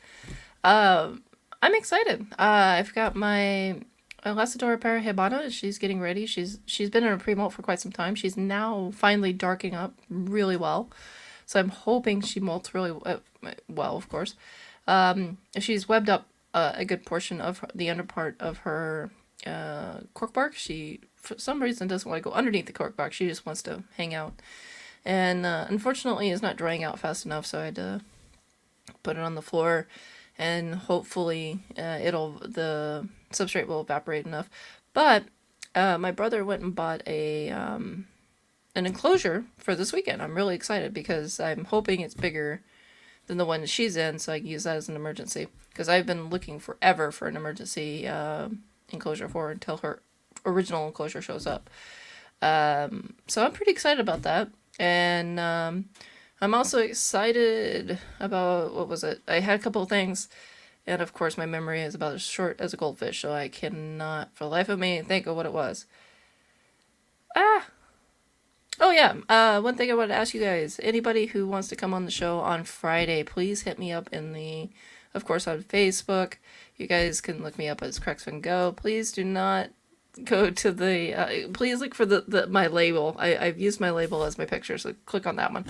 I'm excited. I've got my Elacidora parahibana. She's getting ready. She's been in a pre-molt for quite some time. She's now finally darking up really well. So I'm hoping she molts really well, of course. She's webbed up a good portion of the underpart of her cork bark. She, for some reason, doesn't want to go underneath the cork bark. She just wants to hang out. And unfortunately, it's not drying out fast enough, so I had to put it on the floor. And hopefully, the substrate will evaporate enough. But my brother went and bought an enclosure for this weekend. I'm really excited because I'm hoping it's bigger than the one that she's in, so I can use that as an emergency. Because I've been looking forever for an emergency enclosure for her until her original enclosure shows up. So I'm pretty excited about that. And I'm also excited about, what was it? I had a couple of things. And of course, my memory is about as short as a goldfish, so I cannot, for the life of me, think of what it was. Oh yeah, one thing I wanted to ask you guys. Anybody who wants to come on the show on Friday, please hit me up of course, on Facebook. You guys can look me up as Crex Van Go. Please do not go to please look for my label. I've used my label as my picture, so click on that one.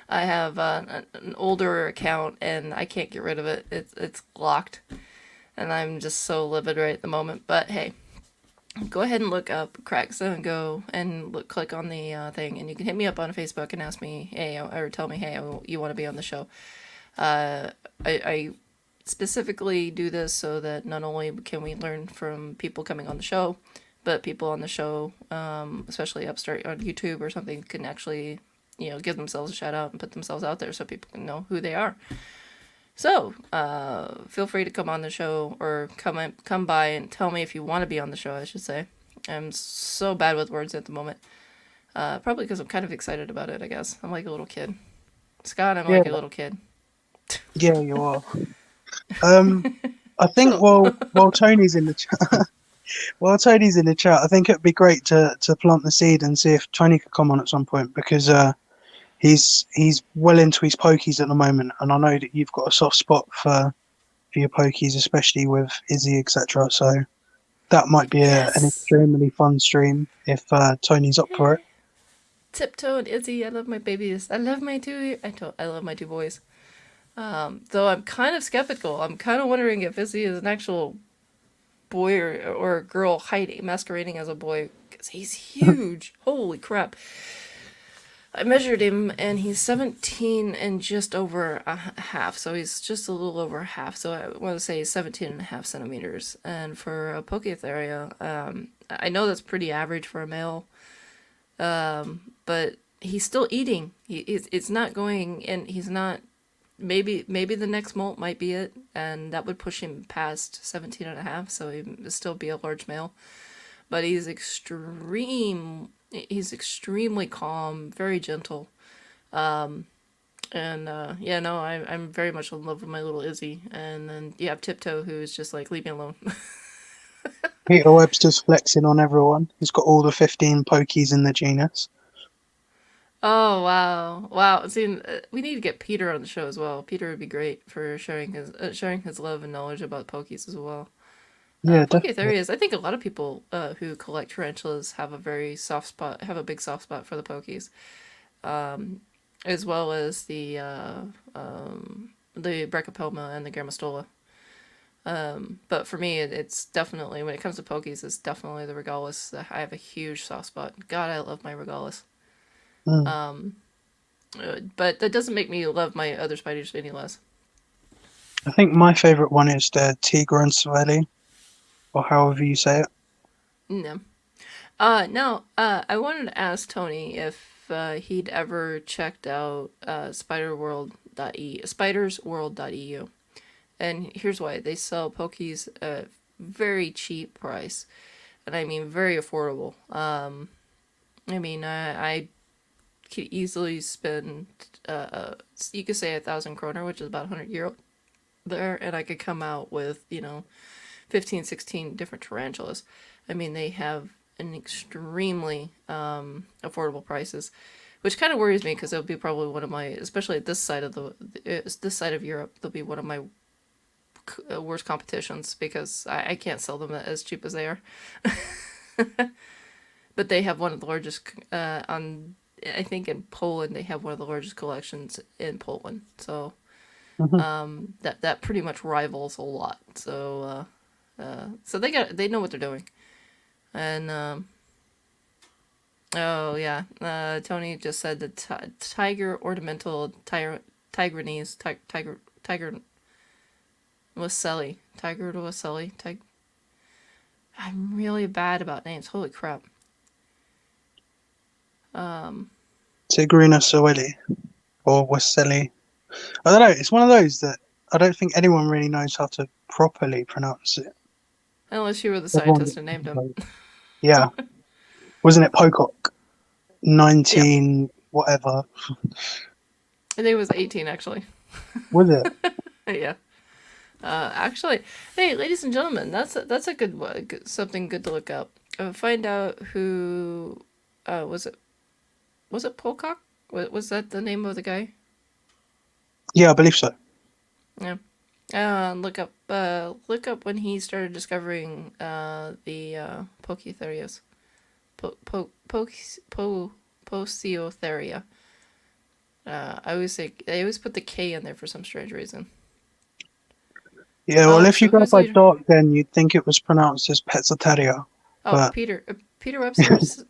I have an older account, and I can't get rid of it. It's locked, and I'm just so livid right at the moment. But hey, go ahead and look up Cracks and Go and click on the thing, and you can hit me up on Facebook and ask me, hey, or tell me, hey, you want to be on the show. I specifically do this so that not only can we learn from people coming on the show, but people on the show, especially upstart on YouTube or something, can actually, give themselves a shout out and put themselves out there so people can know who they are. So, feel free to come on the show, or come by and tell me if you want to be on the show, I should say. I'm so bad with words at the moment. Probably because I'm kind of excited about it, I guess. I'm like a little kid. Scott, I'm like a little kid. Yeah, you are. I think while Tony's in the chat, I think it'd be great to plant the seed and see if Tony could come on at some point, because he's well into his pokies at the moment, and I know that you've got a soft spot for your pokies, especially with Izzy, etc. So that might be an extremely fun stream if Tony's up for it. Tiptoe and Izzy, I love my babies. I love my two boys. Though I'm kind of skeptical. I'm kind of wondering if Izzy is an actual boy or a girl masquerading as a boy, because he's huge. Holy crap. I measured him, and he's 17 and just over a half, so he's just a little over half, so I want to say 17 and a half centimeters. And for a Poketheria, I know that's pretty average for a male, but he's still eating. It's not going, and he's not, maybe the next molt might be it, and that would push him past 17 and a half, so he would still be a large male. But he's extremely calm, very gentle. I'm very much in love with my little Izzy. And then you have Tiptoe, who's just like, leave me alone. Peter Webster's flexing on everyone. He's got all the 15 pokies in the genus. Oh, wow. See, we need to get Peter on the show as well. Peter would be great for sharing his love and knowledge about pokies as well. Yeah, Poketheria, I think a lot of people who collect tarantulas have a big soft spot for the pokies, as well as the Brachypelma and the Grammostola. But for me, it's definitely, when it comes to pokies, it's definitely the Regalis. I have a huge soft spot. God, I love my Regalis. But that doesn't make me love my other spiders any less. I think my favourite one is the Tigran Savelli, or however you say it. No. I wanted to ask Tony if he'd ever checked out spidersworld.eu. And here's why. They sell pokies at very cheap price. And I mean very affordable. I could easily spend, you could say 1,000 kroner, which is about 100 euro there, and I could come out with, 15, 16 different tarantulas. I mean, they have an extremely affordable prices, which kind of worries me, because they'll be probably one of my, especially at this side of Europe, they'll be one of my worse competitions because I can't sell them as cheap as they are. But they have one of the largest I think in Poland they have one of the largest collections in Poland. So that pretty much rivals a lot. So so they know what they're doing. And oh yeah, Tony just said the tiger ornamental tigrinese tiger Waselli. Tiger Waselli. I'm really bad about names. Holy crap. Tigrina Soweli or Waselli. I don't know. It's one of those that I don't think anyone really knows how to properly pronounce it. Unless you were the Everyone scientist and named him. Yeah. Wasn't it Pocock? Yeah. 19 whatever. I think it was 18 actually. Was it? Yeah. Actually, hey, ladies and gentlemen, that's a good one, something good to look up. Find out who was it Pocock? Was that the name of the guy? Yeah, I believe so. Yeah. Look up when he started discovering the Pochitherias. Poeciotheria. I always put the K in there for some strange reason. Yeah, well, if you so go who's by leader? Dark, then you'd think it was pronounced as Petzoteria. Oh, But Peter Webster's.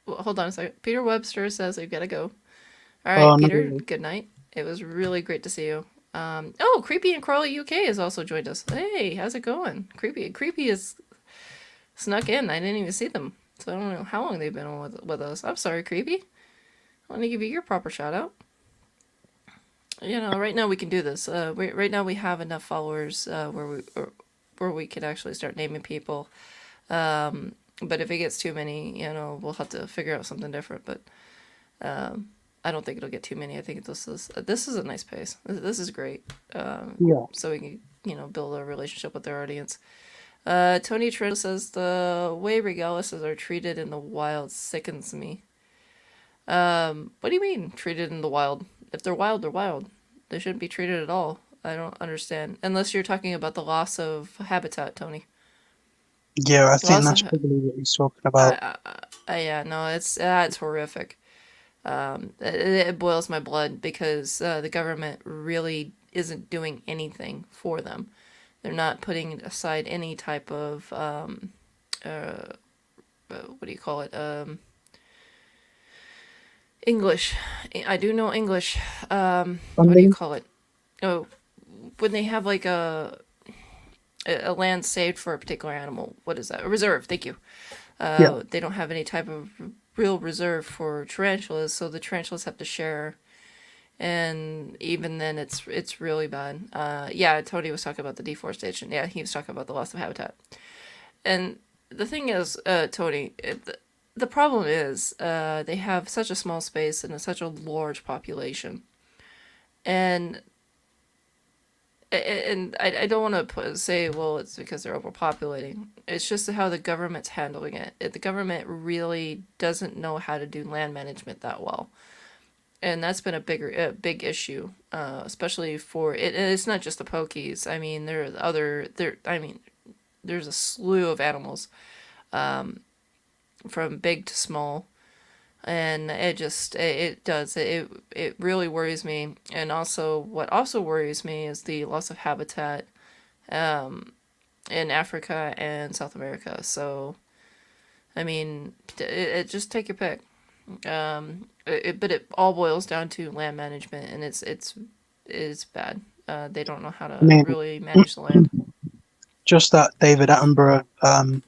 Hold on a second. Peter Webster says we've got to go. All right, no. Peter. Good night. It was really great to see you. Oh, Creepy and Crawly UK has also joined us. Hey, how's it going? Creepy is snuck in. I didn't even see them, so I don't know how long they've been with us. I'm sorry, Creepy. I want to give you your proper shout out. You know, right now we can do this. Right now we have enough followers where we could actually start naming people. But if it gets too many, you know, we'll have to figure out something different. But I don't think it'll get too many. I think this is a nice pace. This is great. Yeah. So we can, you know, build a relationship with our audience. Tony Trent says the way regalises are treated in the wild sickens me. What do you mean treated in the wild? If they're wild, they're wild. They shouldn't be treated at all. I don't understand. Unless you're talking about the loss of habitat, Tony. Yeah, I think that's probably what he's talking about. Yeah, no, it's horrific. It boils my blood because the government really isn't doing anything for them. They're not putting aside any type of what do you call it? English. I do know English. What do you call it? Oh, when they have like a land saved for a particular animal. What is that? A reserve. Thank you. Yeah. They don't have any type of real reserve for tarantulas, so the tarantulas have to share. And even then, it's really bad. Yeah, Tony was talking about the deforestation. Yeah, he was talking about the loss of habitat. And the thing is, Tony, the problem is they have such a small space and such a large population. And I don't want to say, well, it's because they're overpopulating. It's just how the government's handling it. The government really doesn't know how to do land management that well. And that's been a big issue, especially for it. And it's not just the pokies. I mean, there's a slew of animals, from big to small, and it really worries me. And also, what also worries me is the loss of habitat, in Africa and South America. So, I mean, just take your pick. But it all boils down to land management, and it's bad. They don't know how to really manage the land. Just that David Attenborough, A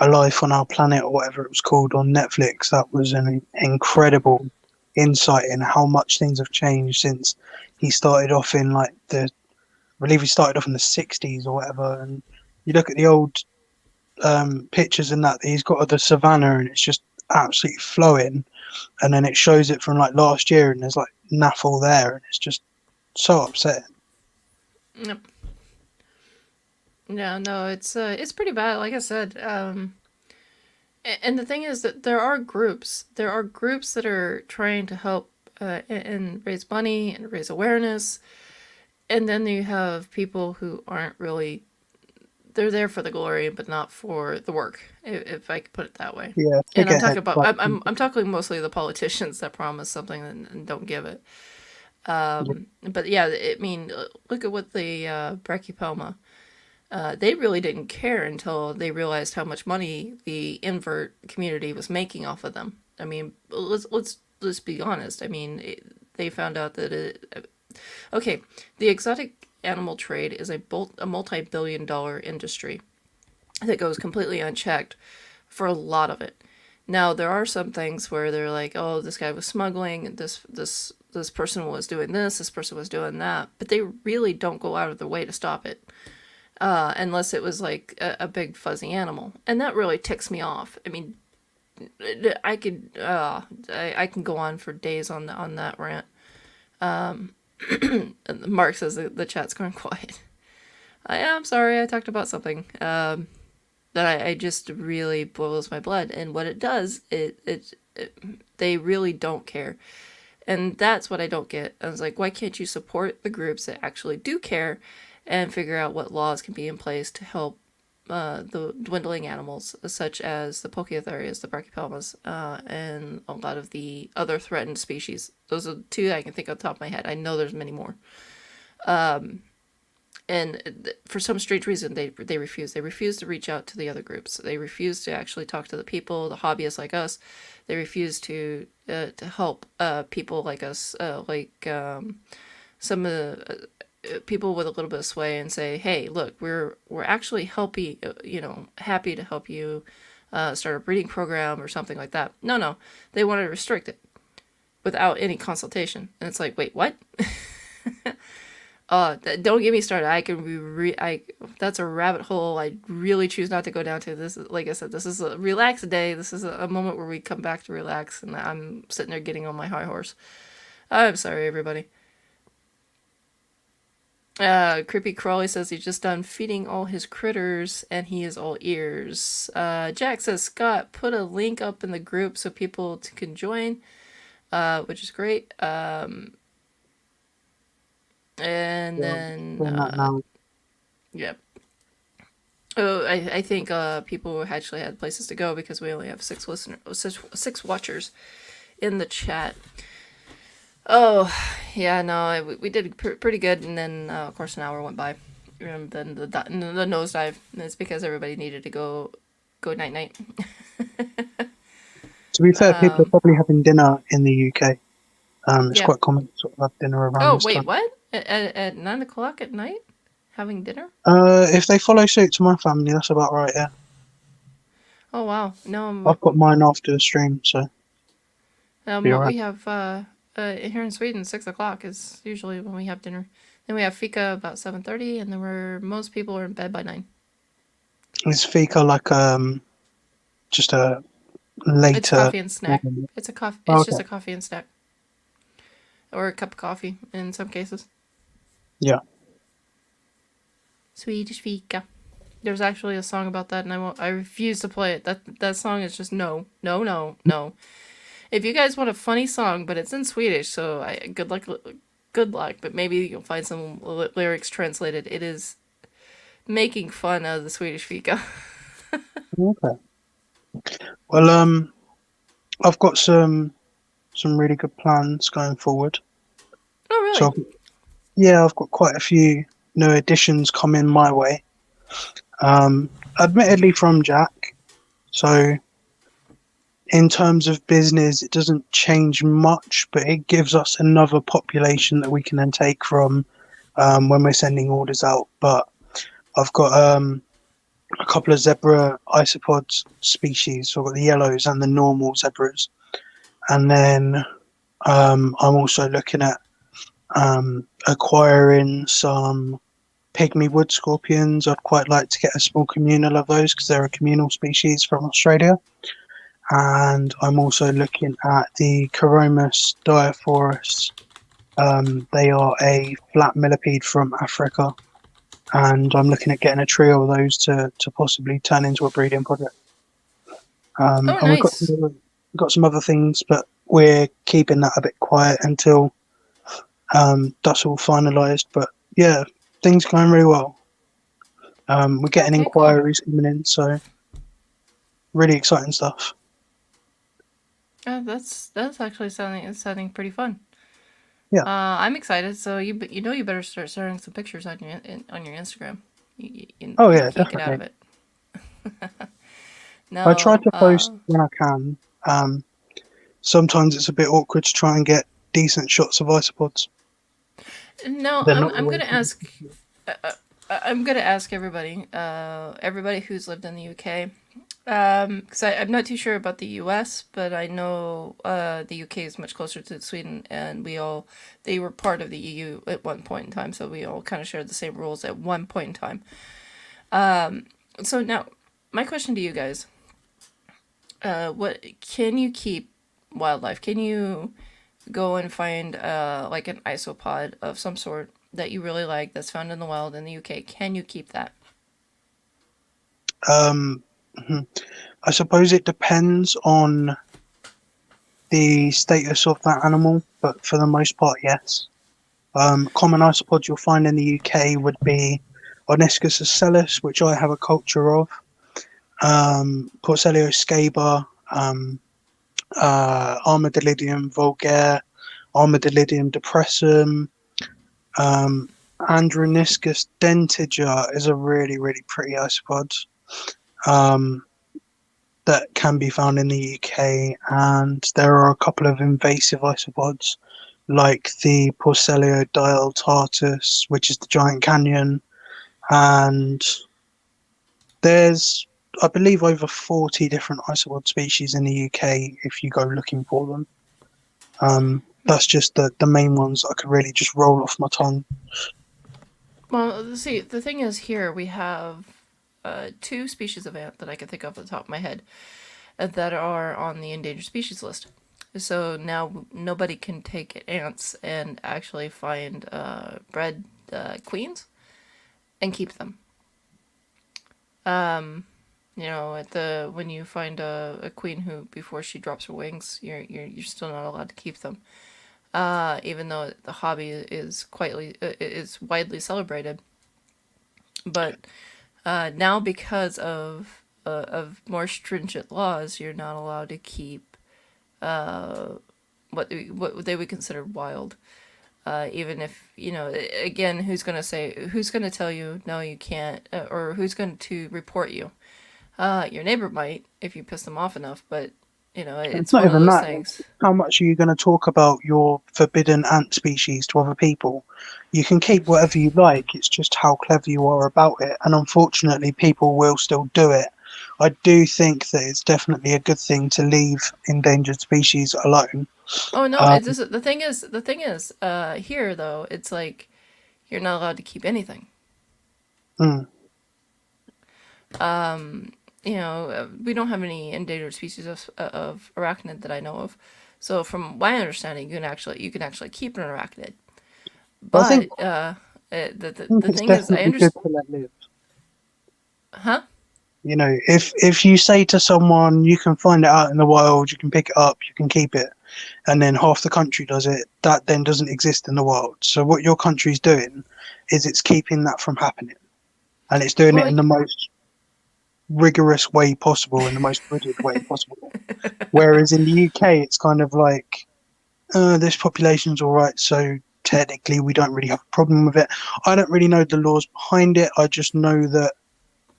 Life on Our Planet, or whatever it was called, on Netflix, that was an incredible insight in how much things have changed since he started off in I believe he started off in the 60s or whatever. And you look at the old pictures and that he's got of the savannah, and it's just absolutely flowing. And then it shows it from last year, and there's naffle there, and it's just so upsetting. Yep. Yeah, no, it's pretty bad. Like I said, and the thing is that there are groups that are trying to help and raise money and raise awareness, And then you have people who aren't really, they're there for the glory, but not for the work, if I could put it that way. Yeah, And I'm forget talking it. about, But I'm talking mostly the politicians that promise something and don't give it. But yeah, I mean, look at what the Brachypelma. They really didn't care until they realized how much money the invert community was making off of them. I mean, let's be honest. I mean, they found out that okay, the exotic animal trade is a multi-billion-dollar industry that goes completely unchecked for a lot of it. Now there are some things where they're like, oh, this guy was smuggling, this person was doing this person was doing that, but they really don't go out of their way to stop it, unless it was like a big fuzzy animal, and that really ticks me off. I mean, I can go on for days on that rant. Mark says the chat's going quiet. I'm sorry, I talked about something that I just really boils my blood. And what it does, they really don't care. And that's what I don't get. I was like, why can't you support the groups that actually do care and figure out what laws can be in place to help the dwindling animals, such as the Pokeotherias, the Brachypelmas, and a lot of the other threatened species. Those are two that I can think off the top of my head. I know there's many more. And for some strange reason, they refuse. They refuse to reach out to the other groups. They refuse to actually talk to the people, the hobbyists like us. They refuse to help people like us, some of the people with a little bit of sway, and say, hey, look, we're actually happy to help you start a breeding program or something like that. No, they want to restrict it without any consultation. And it's like, wait, what? Don't get me started. I can that's a rabbit hole I really choose not to go down to. This is, like I said, this is a relaxed day. This is a moment where we come back to relax, and I'm sitting there getting on my high horse. I'm sorry, everybody. Creepy Crawly says he's just done feeding all his critters and he is all ears. Jack says, Scott, put a link up in the group so people can join, which is great. And then, yeah. Oh, I think people actually had places to go because we only have 6 watchers in the chat. Oh, yeah, no, we did pretty good, and then, of course, an hour went by, and then the nosedive, and it's because everybody needed to go night-night. to be fair, people are probably having dinner in the UK. It's Yeah. quite common to sort of have dinner around Oh, this wait, time. what? At 9 o'clock at night? Having dinner? If they follow suit to my family, that's about right, yeah. Oh, wow. No, I've got mine after the stream, so be what alright. we have here in Sweden, 6 o'clock is usually when we have dinner. Then we have fika about 7:30, and then most people are in bed by 9. Is fika like just a later? It's coffee and snack. It's a coffee. It's just Okay. a coffee and snack, or a cup of coffee in some cases. Yeah. Swedish fika. There's actually a song about that, and I refuse to play it. That song is just no. If you guys want a funny song, but it's in Swedish, so good luck. But maybe you'll find some lyrics translated. It is making fun of the Swedish fika. Okay. Well, I've got some really good plans going forward. Oh, really? So, yeah, I've got quite a few new additions coming my way. Admittedly from Jack. So, in terms of business, it doesn't change much, but it gives us another population that we can then take from when we're sending orders out. But I've got a couple of zebra isopods species. So I've got the yellows and the normal zebras. And then I'm also looking at acquiring some pygmy wood scorpions. I'd quite like to get a small communal of those because they're a communal species from Australia. And I'm also looking at the Chromis diaphorus. They are a flat millipede from Africa. And I'm looking at getting a trio of those to possibly turn into a breeding project. Oh, nice. And we've got some other things, but we're keeping that a bit quiet until that's all finalised. But yeah, things going really well. We're getting Okay, cool. inquiries coming in, so really exciting stuff. That's actually sounding pretty fun. Yeah. I'm excited. So you better start sharing some pictures on your Instagram. Oh You yeah, can't get out of definitely. it. I try No, to post when I can. Sometimes it's a bit awkward to try and get decent shots of isopods. no. They're not I'm always. gonna ask. Uh, uh, I'm gonna ask everybody who's lived in the UK, because I'm not too sure about the US, but I know the UK is much closer to Sweden, and they were part of the EU at one point in time, so we all kind of shared the same rules at one point in time. So now, my question to you guys: what can you keep wildlife? Can you go and find like an isopod of some sort that you really like that's found in the wild in the UK? Can you keep that? Um, mhm. I suppose it depends on the status of that animal, but for the most part, yes. Common isopods you'll find in the UK would be Oniscus ocellus, which I have a culture of, Porcellio scaba, Armadillidium vulgare, Armadillidium depressum, um, Androniscus dentiger is a really, really pretty isopod. Um, that can be found in the UK, and there are a couple of invasive isopods like the Porcellio dialtatus, which is the giant canyon, and there's, I believe, over 40 different isopod species in the UK if you go looking for them. That's just the main ones I could really just roll off my tongue. Well, see, the thing is, here we have two species of ant that I can think of at the top of my head that are on the endangered species list. So now nobody can take ants and actually find bred queens and keep them. You know, at the when you find a queen who before she drops her wings, you're still not allowed to keep them. Even though the hobby is widely celebrated, but now because of more stringent laws, you're not allowed to keep what they would consider wild. Even if you know, again, who's gonna tell you no, you can't, or who's going to report you? Your neighbor might if you piss them off enough, but you know, It's it's not one of even those that. things. How much are you going to talk about your forbidden ant species to other people? You can keep whatever you like. It's just how clever you are about it. And unfortunately, people will still do it. I do think that it's definitely a good thing to leave endangered species alone. Oh no, Um, it's just the thing is, here though, it's like you're not allowed to keep anything. mm, You know, we don't have any endangered species of arachnid that I know of. So from my understanding, you can actually keep an arachnid. but But I think the it's thing is, I definitely good understand. to let live. Huh? You know, if you say to someone, you can find it out in the wild, you can pick it up, you can keep it, and then half the country does it, that then doesn't exist in the wild. So what your country's doing is it's keeping that from happening, and it's doing it Well, in the most rigorous way possible, in the most rigid way possible. Whereas in the UK, it's kind of like, this population's all right, so technically we don't really have a problem with it. I don't really know the laws behind it. I just know that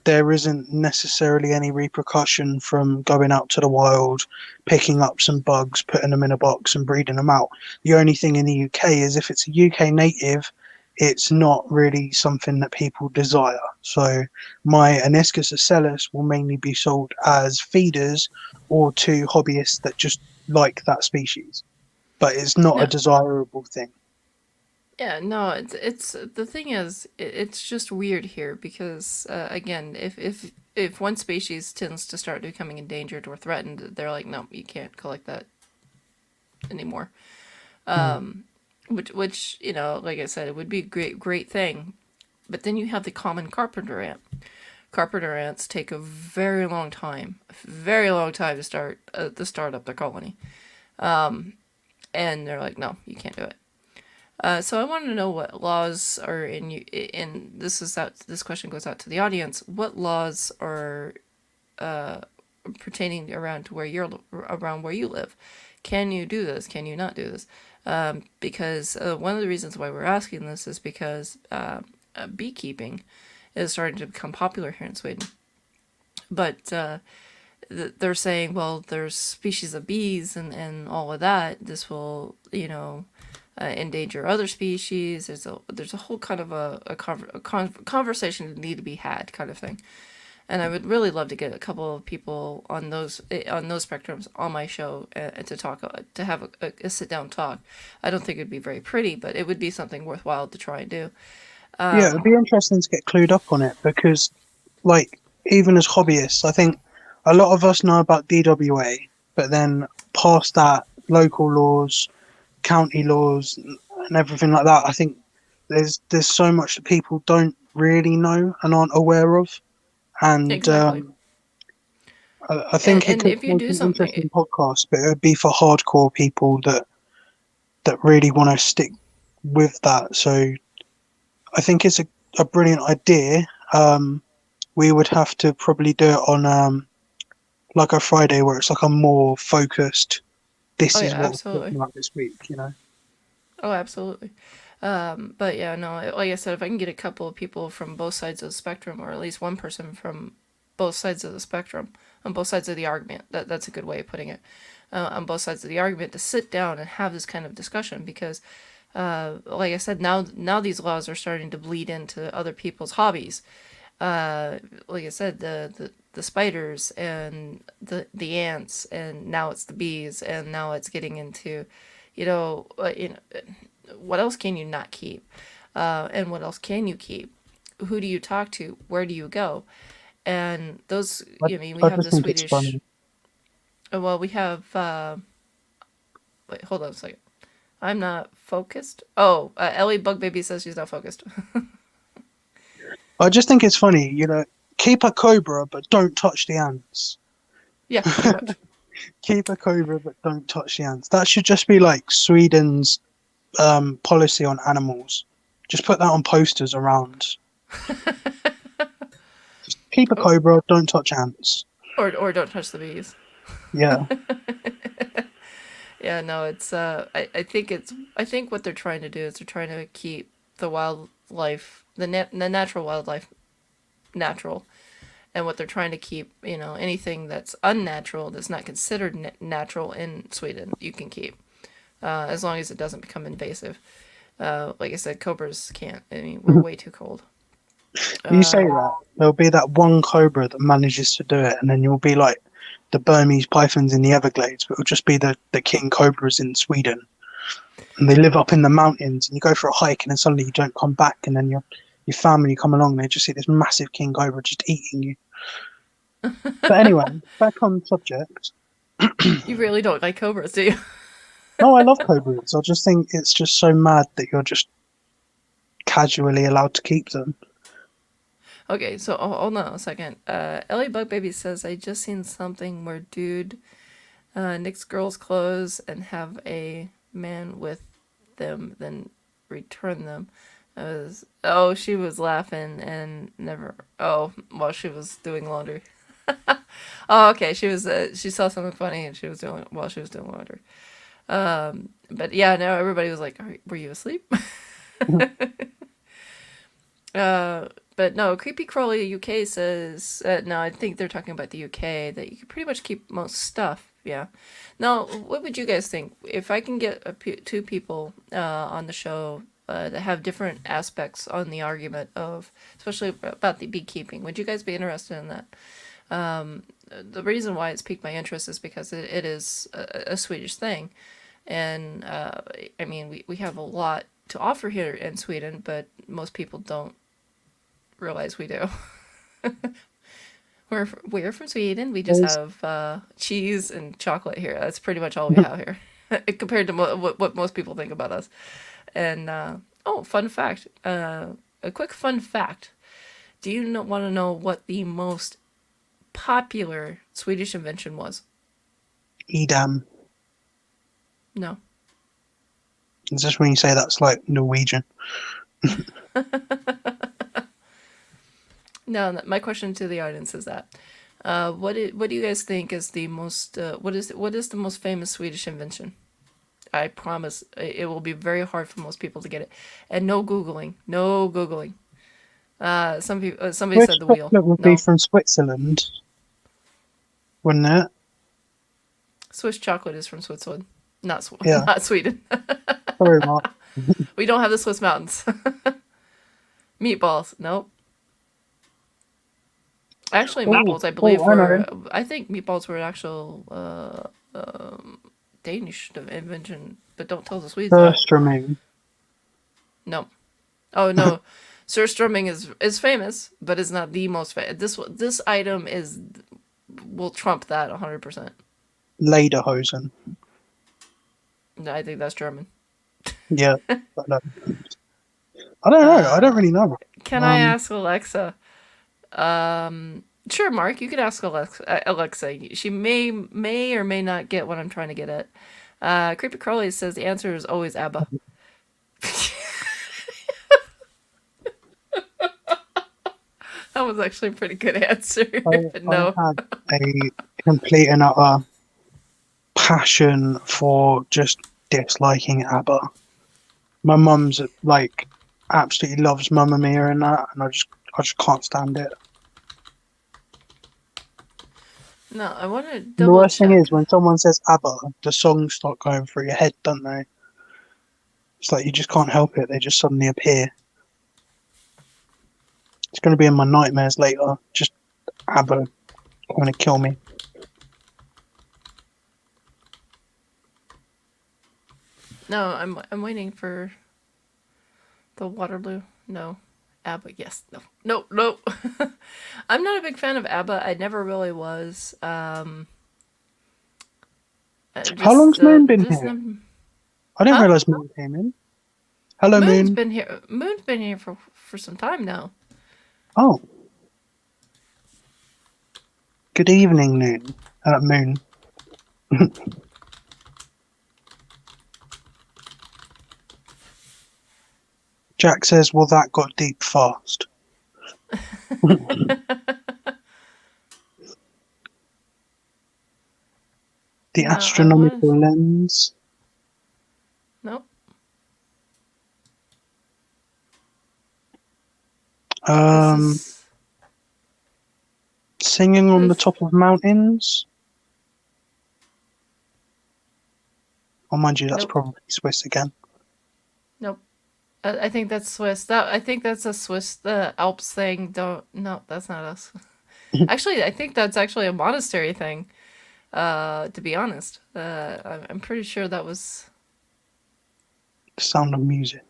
there isn't necessarily any repercussion from going out to the wild, picking up some bugs, putting them in a box and breeding them out. The only thing in the UK is if it's a UK native, it's not really something that people desire. So my Aniscus ocellus will mainly be sold as feeders or to hobbyists that just like that species, but it's not a no, desirable thing. yeah, no. It's the thing is, it's just weird here because again, if one species tends to start becoming endangered or threatened, they're like, no, you can't collect that anymore. Mm. Which you know, like I said, it would be a great thing. But then you have the common carpenter ant. Carpenter ants take a very long time to start up their colony, and they're like, no, you can't do it. So I want to know what laws are in you. In this question goes out to the audience. What laws are pertaining around to around where you live? Can you do this? Can you not do this? Because one of the reasons why we're asking this is because beekeeping is starting to become popular here in Sweden. But they're saying, well, there's species of bees and all of that. This will, endanger other species. There's a whole kind of a conversation that need to be had, kind of thing. And I would really love to get a couple of people on those spectrums on my show to talk to have a sit down talk. I don't think it'd be very pretty, but it would be something worthwhile to try and do. Yeah, it'd be interesting to get clued up on it because, like, even as hobbyists, I think a lot of us know about DWA, but then past that, local laws, county laws, and everything like that. I think there's so much that people don't really know and aren't aware of, and Exactly. I think it And could if you make do an something, interesting podcast, but it would be for hardcore people that really want to stick with that. So I think it's a brilliant idea. We would have to probably do it on like a Friday where it's like a more focused. oh This yeah, is what we're absolutely. talking about this week, you know. Oh, absolutely. But yeah, no, like I said, if I can get a couple of people from both sides of the spectrum, or at least one person from both sides of the spectrum, on both sides of the argument, that's a good way of putting it, on both sides of the argument, to sit down and have this kind of discussion, because, like I said, now these laws are starting to bleed into other people's hobbies. Like I said, the spiders and the ants, and now it's the bees, and now it's getting into, what else can you not keep? And what else can you keep? Who do you talk to? Where do you go? And those, I, we I have just the think it's Swedish. funny. Well, we have. Wait, hold on a second. I'm not focused. Oh, Ellie Bug Baby says she's not focused. I just think it's funny, you know. Keep a cobra, but don't touch the ants. Yeah, pretty much. Keep a cobra, but don't touch the ants. That should just be like Sweden's policy on animals. Just put that on posters around. Just keep a cobra, don't touch ants. Or don't touch the bees. Yeah. Yeah, no, it's I think what they're trying to do is they're trying to keep the wildlife, the natural wildlife natural, and what they're trying to keep, anything that's unnatural, that's not considered natural in Sweden, you can keep, as long as it doesn't become invasive. Like I said, cobras can't. I mean, we're way too cold. You say that, there'll be that one cobra that manages to do it, and then you'll be like the Burmese pythons in the Everglades, but it'll just be the king cobras in Sweden. And they live up in the mountains, and you go for a hike, and then suddenly you don't come back, and then your family come along, and they just see this massive king cobra just eating you. But anyway, back on subject. You really don't like cobras, do you? No, I love cobras. I just think it's just so mad that you're just casually allowed to keep them. Okay, so hold on a second. Ellie Bug Baby says, I just seen something where dude nicks girls' clothes and have a man with them, then return them. She was laughing and never. Oh, while she was doing laundry. Oh, okay. She saw something funny and she was doing while she was doing laundry. But yeah, no, everybody was like, "Were you asleep?" But no, Creepy Crawly UK says, no, I think they're talking about the UK, that you can pretty much keep most stuff. Yeah. Now, what would you guys think? If I can get two people on the show that have different aspects on the argument of, especially about the beekeeping, would you guys be interested in that? The reason why it's piqued my interest is because it is a Swedish thing. And, I mean, we have a lot to offer here in Sweden, but most people don't realize we do. we're from Sweden. We just have cheese and chocolate here. That's pretty much all we have here, compared to what most people think about us. And fun fact. A quick fun fact. Do you want to know what the most popular Swedish invention was? Edam. No. It's just when you say that's like Norwegian. No, my question to the audience is that what do you guys think is the most what is the most famous Swedish invention? I promise it will be very hard for most people to get it, and no googling, no googling. Somebody Which said the wheel. chocolate would No, be from Switzerland, wouldn't it? Swiss chocolate is from Switzerland, not Yeah. not Sweden. Sorry, Mark. We don't have the Swiss mountains. Meatballs, nope. Actually, meatballs, I believe, I know. were. I think meatballs were an actual Danish invention, but don't tell the Swedes that. Surströmming. No. Oh no, surströmming is famous, but it's not the most famous. This item will trump that 100%. Lederhosen. No, I think that's German. Yeah. I don't know. I don't really know. Can I ask Alexa? Sure, Mark, you can ask Alexa. She may or may not get what I'm trying to get at. Creepy Crawly says the answer is always ABBA. That was actually a pretty good answer. But no. I had a complete and utter passion for just disliking ABBA. My mum's like absolutely loves Mamma Mia and that, and I just can't stand it. No, I want to The double worst thing check. is when someone says ABBA, the songs start going through your head, don't they? It's like you just can't help it. They just suddenly appear. It's going to be in my nightmares later. Just ABBA going to kill me. No, I'm waiting for the Waterloo. No. ABBA, yes. No. I'm not a big fan of ABBA. I never really was. How long's Moon been here? I didn't realise Moon came in. Hello, Moon's Moon. been here. Moon's been here for some time now. Oh. Good evening, Moon. Jack says, well, that got deep fast. The No, astronomical lens. Nope. Singing on the top of mountains. Oh, mind you, that's Nope. probably Swiss again. Nope. I think that's Swiss. I think that's a Swiss Alps thing. No, that's not us. Actually, I think that's actually a monastery thing. To be honest, I'm pretty sure that was. The Sound of Music.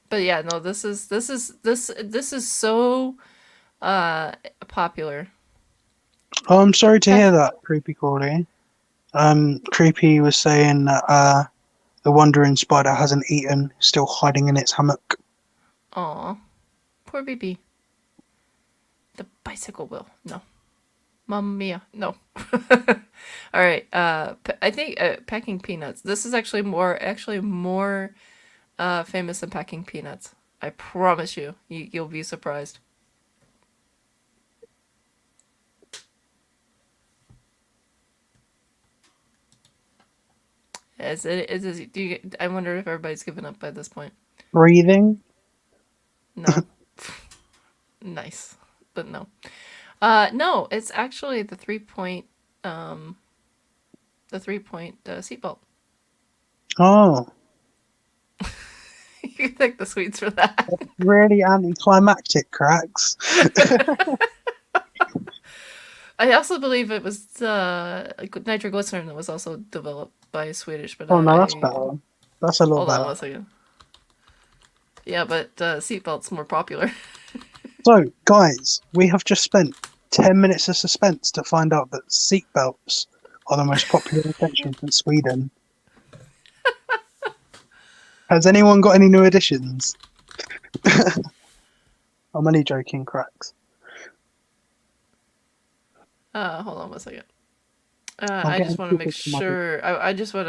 But yeah, no. This is so popular. Oh, I'm sorry to hear that, Creepy Crawly. Creepy was saying that the wandering spider hasn't eaten, still hiding in its hammock. Aw, poor baby. The bicycle wheel. No. Mamma mia. No. All right. I think packing peanuts. This is actually more famous than packing peanuts. I promise you. You'll be surprised. I wonder if everybody's given up by this point. Breathing? No. Nice. But no. No, it's actually the 3-point seatbelt. Oh. You can thank the Swedes for that. Really anticlimactic, Cracks. I also believe it was nitroglycerin that was also developed by Swedish. But Oh, no, that's better. That's a lot hold better. on one second. Yeah, but seatbelt's more popular. So, guys, we have just spent 10 minutes of suspense to find out that seatbelts are the most popular invention in Sweden. Has anyone got any new additions? I'm only joking, Cracks. Hold on one second. I'm I just getting want to too make big for my boots. sure. I just want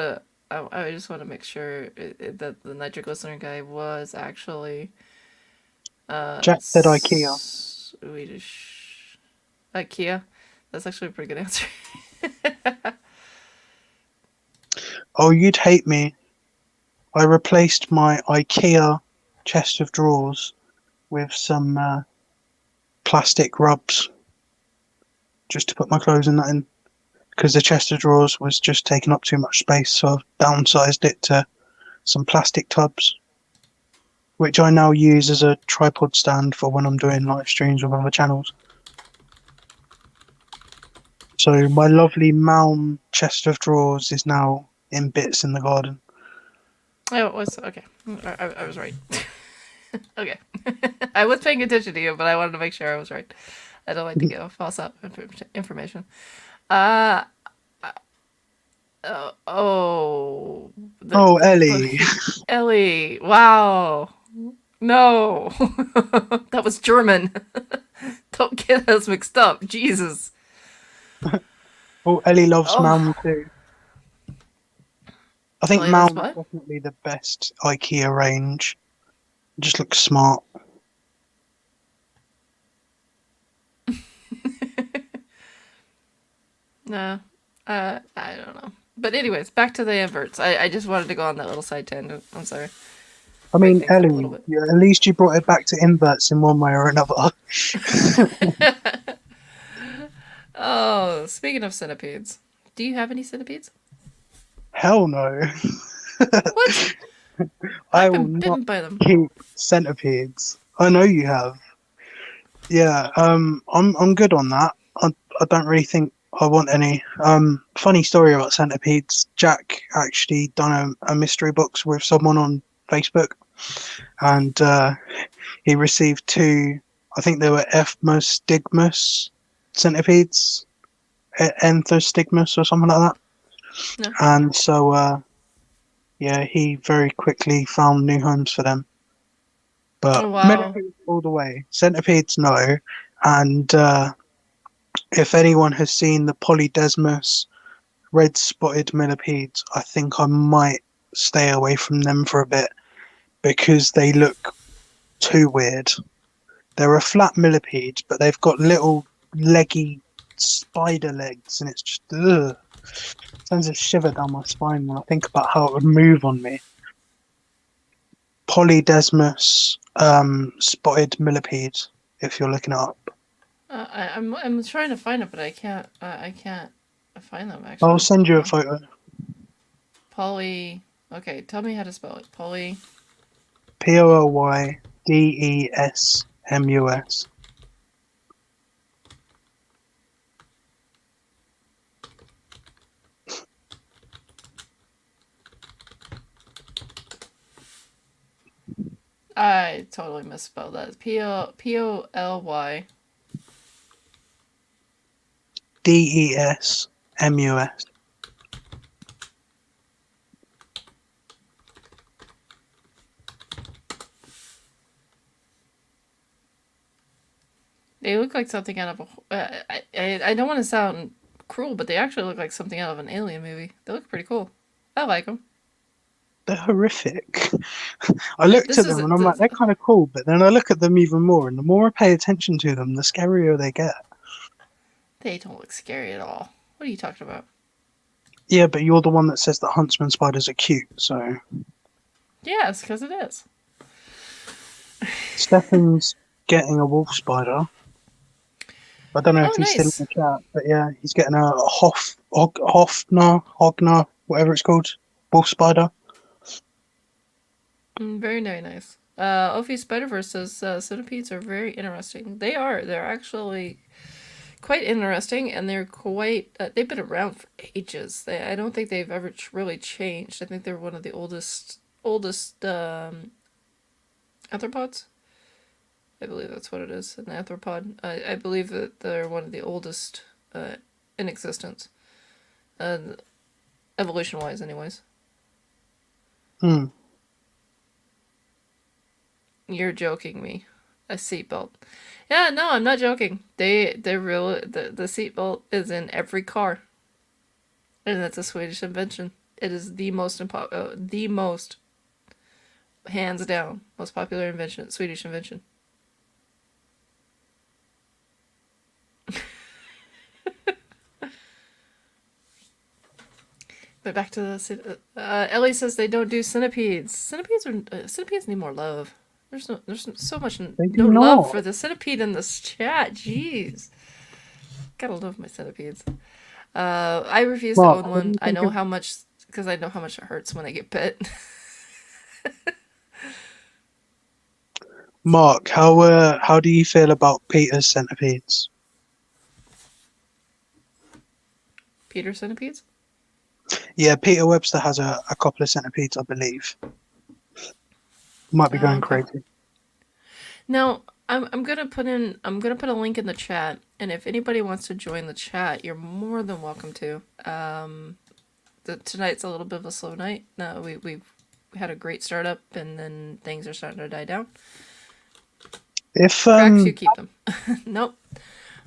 to make sure that the nitroglycerin guy was actually Jack said IKEA. Swedish. IKEA. That's actually a pretty good answer. Oh, you'd hate me. I replaced my IKEA chest of drawers with some plastic rubs just to put my clothes in that in. Because the chest of drawers was just taking up too much space, so I've downsized it to some plastic tubs, which I now use as a tripod stand for when I'm doing live streams with other channels. So my lovely Malm chest of drawers is now in bits in the garden. Oh, it was okay. I was right. Okay. I was paying attention to you, but I wanted to make sure I was right. I don't like to give false up information. Uh, oh. Oh, Ellie. Ellie. Wow. No. That was German. Don't get us mixed up. Jesus. Oh, Ellie loves Oh. Malm too. I think Ellie loves Malm is what? definitely the best IKEA range. It just looks smart. No. I don't know. But anyways, back to the inverts. I just wanted to go on that little side tangent. I'm sorry. I Break mean, things up a little Ellie, at least you brought it back to inverts in one way or another. bit. Oh, speaking of centipedes, do you have any centipedes? Hell no. What? I I've will been not bitten by them. keep centipedes. I know you have. Yeah, I'm good on that. I don't really think I want any. Funny story about centipedes. Jack actually done a mystery box with someone on Facebook, and he received two. I think they were Ethmostigmus centipedes, Enthostigmus or something like that. No. And so, yeah, he very quickly found new homes for them. But Oh wow. millipedes all the way. Centipedes, no. And if anyone has seen the Polydesmus red spotted millipedes, I think I might stay away from them for a bit because they look too weird. They're a flat millipede, but they've got little leggy spider legs, and it's just ugh. Sends a shiver down my spine when I think about how it would move on me. Polydesmus spotted millipede, if you're looking it up. I'm trying to find it, but I can't find them I'll actually. send you a photo. Poly. Okay, tell me how to spell it. Poly. Polydesmus. I totally misspelled that. Poly. Desmus. They look like something out of a. I don't want to sound cruel, but they actually look like something out of an alien movie. They look pretty cool. I like them. They're horrific. I looked This at is them and I'm like, they're kind of cool, but then I look at them even more, and the more I pay attention to them, the scarier they get. they don't look scary at all. What are you talking about? Yeah, but you're the one that says that huntsman spiders are cute, so. Yes, because it is. Stefan's getting a wolf spider. I don't know Oh, if he's still in nice. the chat, but yeah, he's getting a Hogner, whatever it's called, wolf spider. Very, very nice. Ophi Spider-Verse says centipedes are very interesting. They are. They're actually quite interesting, and they're quite. They've been around for ages. I don't think they've ever really changed. I think they're one of the oldest arthropods. I believe that's what it is, an arthropod. I believe that they're one of the oldest in existence, evolution-wise, anyways. Hmm. You're joking me. A seatbelt. Yeah, no, I'm not joking. The seatbelt is in every car. And that's a Swedish invention. It is the most the most, hands down, most popular invention, Swedish invention. But back to the Ellie says they don't do centipedes. Centipedes need more love. There's so much They no do love not. for the centipede in this chat. Jeez, gotta love my centipedes. I refuse to Mark, own what do one. you I think know of how much, because I know how much it hurts when I get bit. Mark? How do you feel about Peter's centipedes? Peter centipedes. Yeah, Peter Webster has a couple of centipedes, I believe. Might be going Okay. crazy. Now I'm gonna put a link in the chat, and if anybody wants to join the chat, you're more than welcome to. Tonight's a little bit of a slow night. No, we had a great startup, and then things are starting to die down. If Cracks, you keep them. Nope.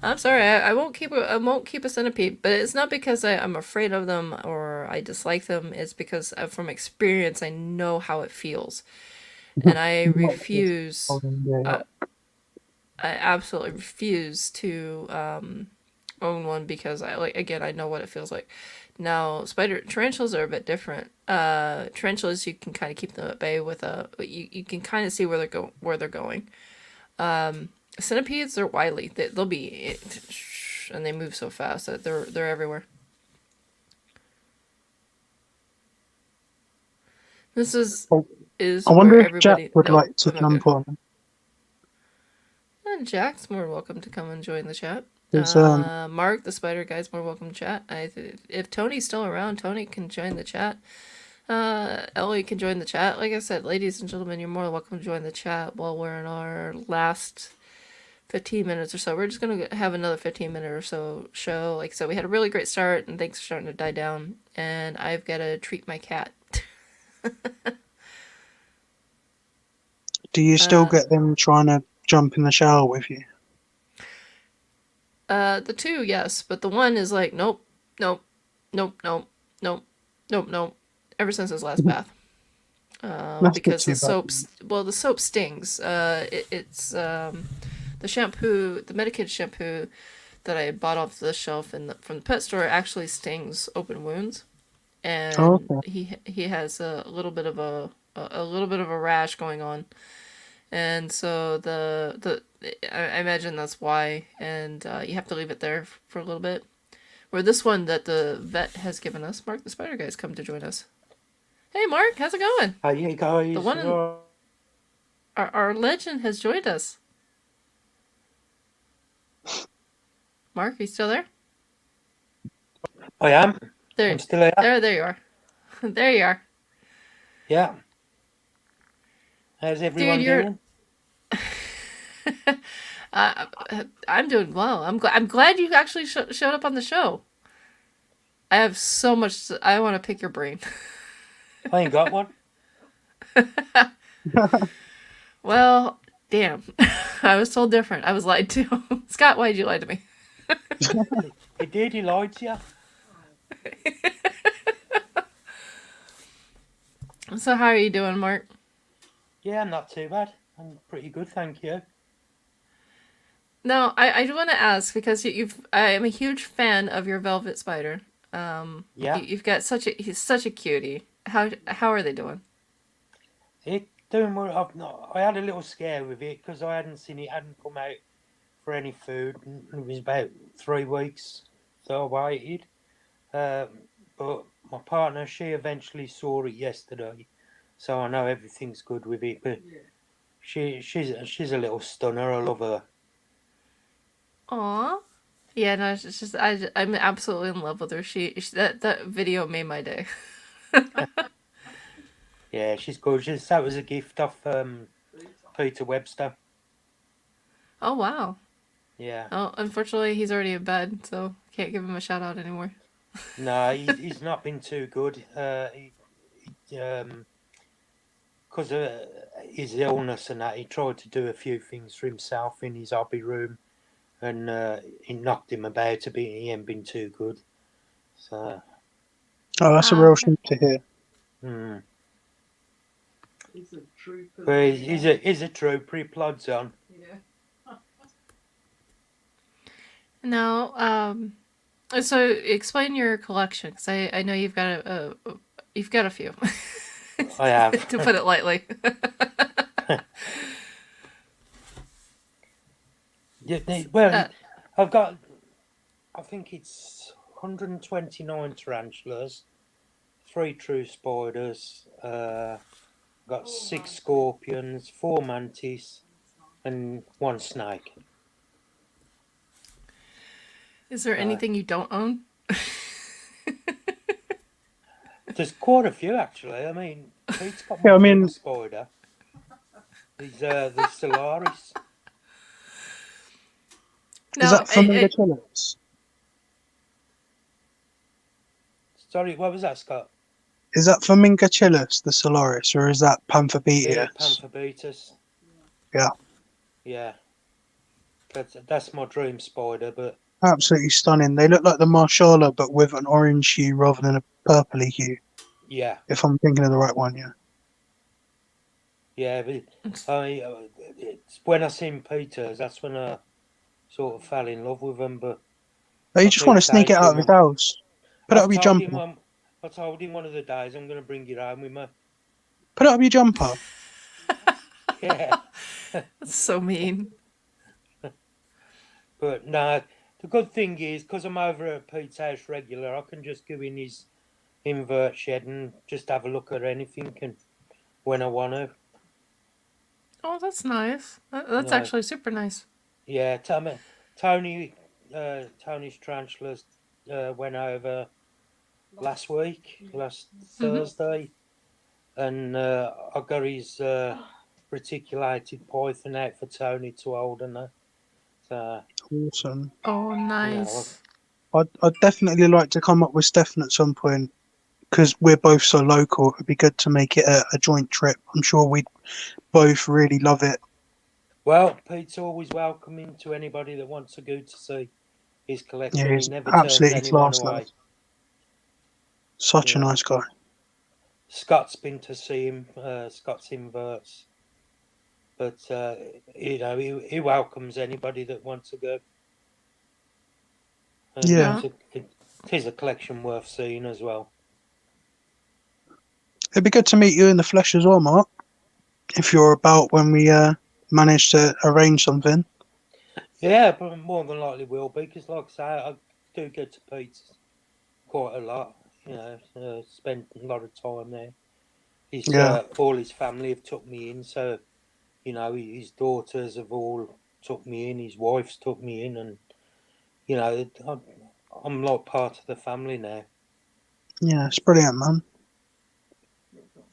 I'm sorry, I won't keep a centipede, but it's not because I'm afraid of them or I dislike them. It's because from experience I know how it feels, and I refuse. I absolutely refuse to own one because I know what it feels like. Now tarantulas are a bit different. Tarantulas, you can kind of keep them at bay with you can kind of see where they're going. Centipedes, they're wily. They'll be, and they move so fast that they're everywhere. This is I where wonder if everybody. Jack would Nope, like to I'm okay. jump on. And Jack's more welcome to come and join the chat. There's, Mark, the spider guy's more welcome to chat. If Tony's still around, Tony can join the chat. Ellie can join the chat. Like I said, ladies and gentlemen, you're more welcome to join the chat while we're in our last 15 minutes or so. We're just going to have another 15-minute or so show. Like I said, we had a really great start, and things are starting to die down. And I've got to treat my cat. do you still get them trying to jump in the shower with you? The two, yes, but the one is like, nope, nope, nope, nope, nope, nope, nope. Ever since his last bath. That's Because not too bad. the soap stings. It's the shampoo, the medicated shampoo that I bought off the shelf from the pet store actually stings open wounds, and Oh, okay. he has a little bit of a rash going on, and so I imagine that's why, and you have to leave it there for a little bit. Where this one that the vet has given us, Mark the Spider Guy's come to join us. Hey Mark, how's it going? How you guys? The one our legend has joined us. Mark, are you still there? I am. There, I'm still here. there you are. There you are. Yeah. How's everyone Dude, doing? I'm doing well. I'm glad you actually showed up on the show. I have so much. I want to pick your brain. I ain't got one. Well, damn. I was told different. I was lied to. Scott, why'd you lie to me? He did. He lied to you. So how are you doing, Mark? Yeah, not too bad. I'm pretty good, thank you. No, I do want to ask because I am a huge fan of your velvet spider. Yeah. You've got he's such a cutie. How are they doing? It doing well. I had a little scare with it because I hadn't seen it. Hadn't come out for any food. It was about 3 weeks, so I waited. But my partner, she eventually saw it yesterday, so I know everything's good with it. But she's a little stunner. I love her. Aw. Yeah, no, it's just I'm absolutely in love with her. That video made my day. Yeah, she's gorgeous. That was a gift off Peter Webster. Oh wow. Yeah. Oh, unfortunately, he's already in bed, so can't give him a shout out anymore. No, he's not been too good. Because of his illness and that, he tried to do a few things for himself in his hobby room, and it knocked him about a bit. He ain't been too good. So Oh, that's a Ah, real okay. shame to hear. Hmm. But he's a trooper. He plods on. Now, so explain your collection, because I know you've got a few, I have. to put it lightly. Yeah, well, Uh, I've got. I think it's 129 tarantulas, 3 true spiders. Got 6 scorpions, 4 mantis, and 1 snake. is there anything you don't own? There's quite a few actually. I mean, Pete's got my Yeah, I dream mean, spider. He's the Solaris. is No, that Flamingochelys? Sorry, what was that, Scott? Is that Flamingochelys, the Solaris, or is that Yeah, Pantherbetus? Pantherbetus. Yeah, Yeah, that's my dream spider. But absolutely stunning. They look like the Marshala, but with an orange hue rather than a purpley hue. yeah, If I'm thinking of the right one, yeah. yeah. But it's when I seen Peter's, that's when I sort of fell in love with him. But Oh, you I just want keep to sneak saying it to out of his him, house. Put it I've up your told him, jumper. I told him one of the days I'm going to bring it home with me. Put it up your jumper. Yeah, that's so mean. but no. The good thing is, because I'm over at Pete's house regular, I can just go in his invert shed and just have a look at anything and when I want to. Oh, that's nice. You That's know, actually super nice. yeah. Tony, Tony's tarantulas went over last Hmm. Thursday, and I got his reticulated python out for Tony to hold and that. So Awesome. Oh, you know, nice. I'd definitely like to come up with Stefan at some point because we're both so local. It'd be good to make it a joint trip. I'm sure we'd both really love it. well, Pete's always welcoming to anybody that wants to go to see his Yeah, collection. He he's never turns absolutely anyone class, lad. away. Such You a know, nice guy. Scott's been to see him. Scott's inverts, but he welcomes anybody that wants to go, and Yeah, No. it is a collection worth seeing as well. it'd be good to meet you in the flesh as well, Mark. If you're about when we manage to arrange something. Yeah, but more than likely will be because, like I say, I do go to Pete's quite a lot. You know, spend a lot of time there. His Yeah, all his family have took me in, so you know his daughters have all took me in. His wife's took me in, and you know I'm like part of the family now. yeah, it's brilliant, man.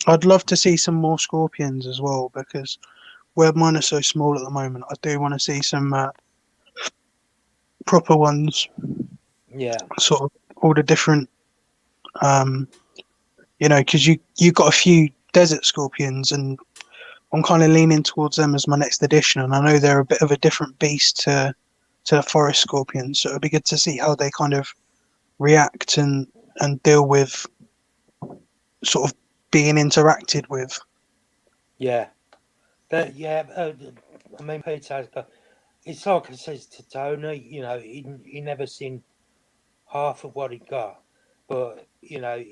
I'd love to see some more scorpions as well because where mine are so small at the moment, I do want to see some proper ones, Yeah, sort of all the different, um, because you got a few desert scorpions, and I'm kind of leaning towards them as my next addition, and I know they're a bit of a different beast to the forest scorpions, so it'd be good to see how they kind of react and deal with sort of being interacted with. yeah, yeah. I mean, Peter's got. It's like I says to Tony. You know, he never seen half of what he got, but you know,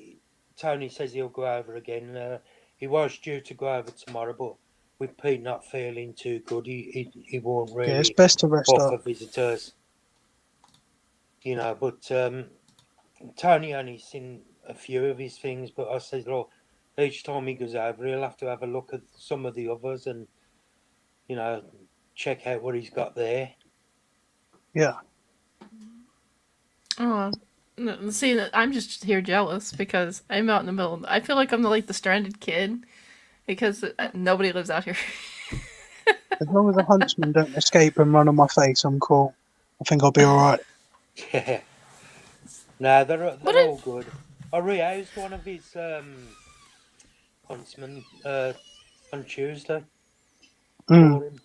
Tony says he'll go over again. He was due to go over tomorrow, but with Pete not feeling too good, he won't Yeah, it's really best to rest up. offer visitors. You know, but Tony only seen a few of his things, but I said, look, each time he goes over, he'll have to have a look at some of the others and you know check out what he's got there. Yeah. Oh, no, see, I'm just here jealous because I'm out in the middle. I feel like I'm like the stranded kid because nobody lives out here. As long as the huntsmen don't escape and run on my face, I'm cool. I think I'll be alright. Yeah, no, What they're all good. I rehoused one of his huntsmen on Tuesday Mm. for him.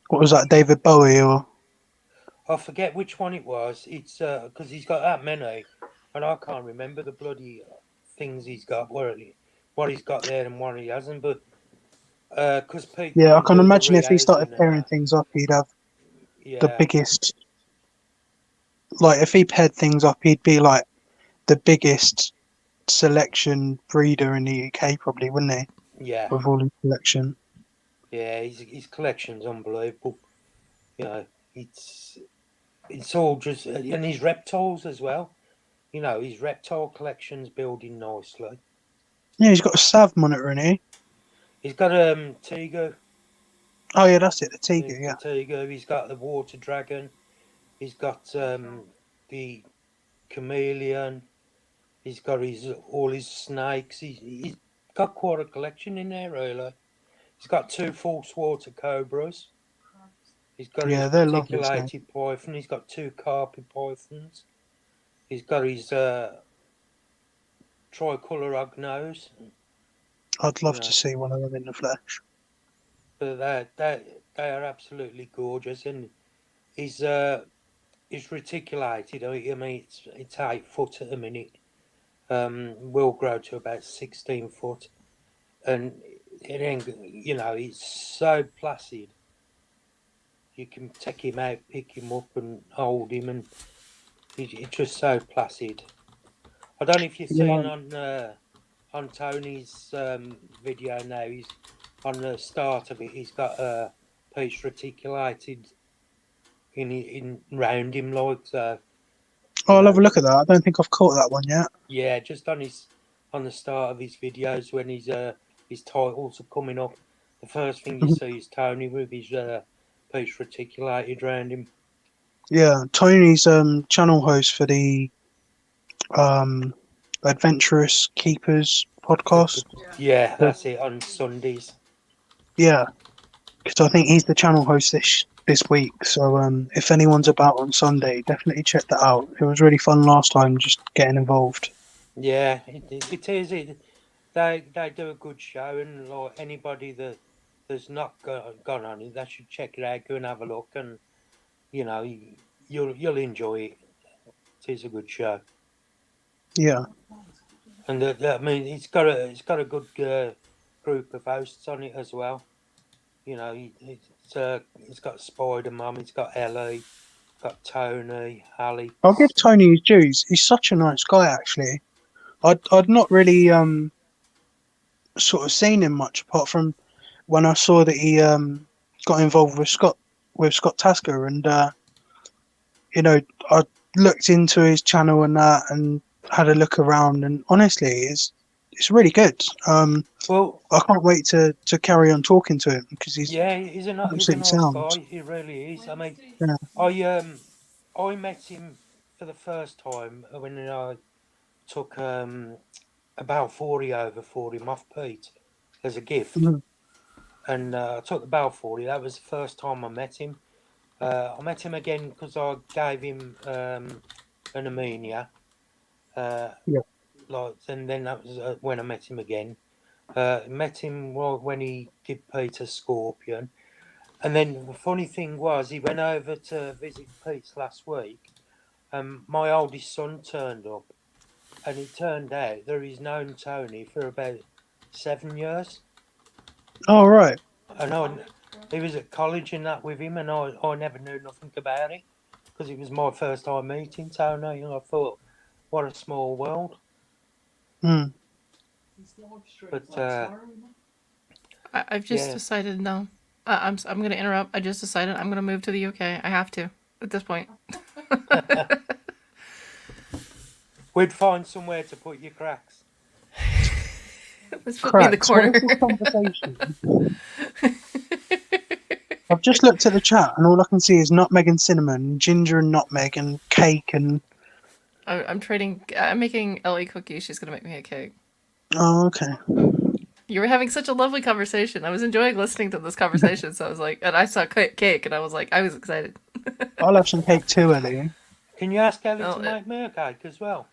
What was that, David Bowie or? I forget which one it was. It's because he's got that many. and I can't remember the bloody things he's got, what he's got there and what he hasn't. But because Pete Yeah, I can't can do the imagine if he started rehousing and pairing that. things up, he'd have the Yeah, biggest. Like, if he paired things up, he'd be like the biggest selection breeder in the UK, probably, wouldn't he? yeah, With all his collection. yeah. His collection's unbelievable. You know, it's all just and his reptiles as well. You know, his reptile collection's building nicely. Yeah, he's got a Sav monitor in here. He's got Tiger, Oh yeah, that's it, the the, Tiger. the Yeah, Tiger. He's got the water dragon. He's got the chameleon. He's got all his snakes. He's got quite a collection in there, really. He's got two false water cobras. He's got his yeah, they're lovely snakes. reticulated python. He's got two carpet pythons. He's got his tricolour hognose. I'd You love to know, see one of them in the flesh. but they are absolutely gorgeous. And he's reticulated. I mean, it's 8 foot at the minute. Will grow to about 16 foot, and you know, he's so placid. You can take him out, pick him up, and hold him, and he's just so placid. I don't know if you've seen Yeah. on Tony's video now. He's on the start of it. He's got a piece reticulated in round him, like so. Oh, You I'll have a know, look at that. I don't think I've caught that one yet. yeah, just on the start of his videos when his titles are coming up. The first thing you see is Tony with his piece reticulated round him. Yeah, Tony's channel host for the um Adventurous Keepers podcast. Yeah, But, that's it on Sundays. yeah, because I think he's the channel host this week. So if anyone's about on Sunday, definitely check that out. It was really fun last time, just getting involved. Yeah, it is. They do a good show, and like anybody that's not gone on it, they should check it out. Go and have a look, and you know you'll enjoy it. It is a good show, Yeah, and I mean it's got a good group of hosts on it as well. You know, it's got Spider Mum, it's got Ellie, got Tony, I'll give Alex. Tony his dues. He's such a nice guy, actually. I'd not really sort of seen him much apart from when I saw that he got involved with Scott Tasker, and you know, I looked into his channel and that, and had a look around, and honestly, it's really good. Well, I can't wait to carry on talking to him because he's yeah, he's a absolutely nice sound. guy. He really is. I mean, Yeah. I met him for the first time when I took about 40 over for him off Pete as a gift, Mhm. and I took the bell 40. That was the first time I met him. I met him again because I gave him an Armenia. Yeah. Like, and then that was when I met him again. Met him when he did Peter Scorpion. And then the funny thing was, he went over to visit Pete's last week, and my oldest son turned up. And it turned out that he's known Tony for about 7 years. Oh right. And he was at college and that with him, and I never knew nothing about it because it was my first time meeting Tony. And I thought, what a small world. Mm. But I've just yeah, decided no. I'm going to interrupt. I just decided I'm going to move to the UK. I have to at this point. we'd find somewhere to put your cracks. Let's put me in the Cracks. corner. What is this conversation? I've just looked at the chat, and all I can see is nutmeg and cinnamon, ginger and nutmeg, and cake and. I'm trading. I'm making Ellie cookies. She's gonna make me a cake. Oh, okay. You were having such a lovely conversation. I was enjoying listening to this conversation. So I was like, and I saw cake, and I was like, I was excited. I'll have some cake too, Ellie. Can you ask Ellie Oh, to make me a cake as well?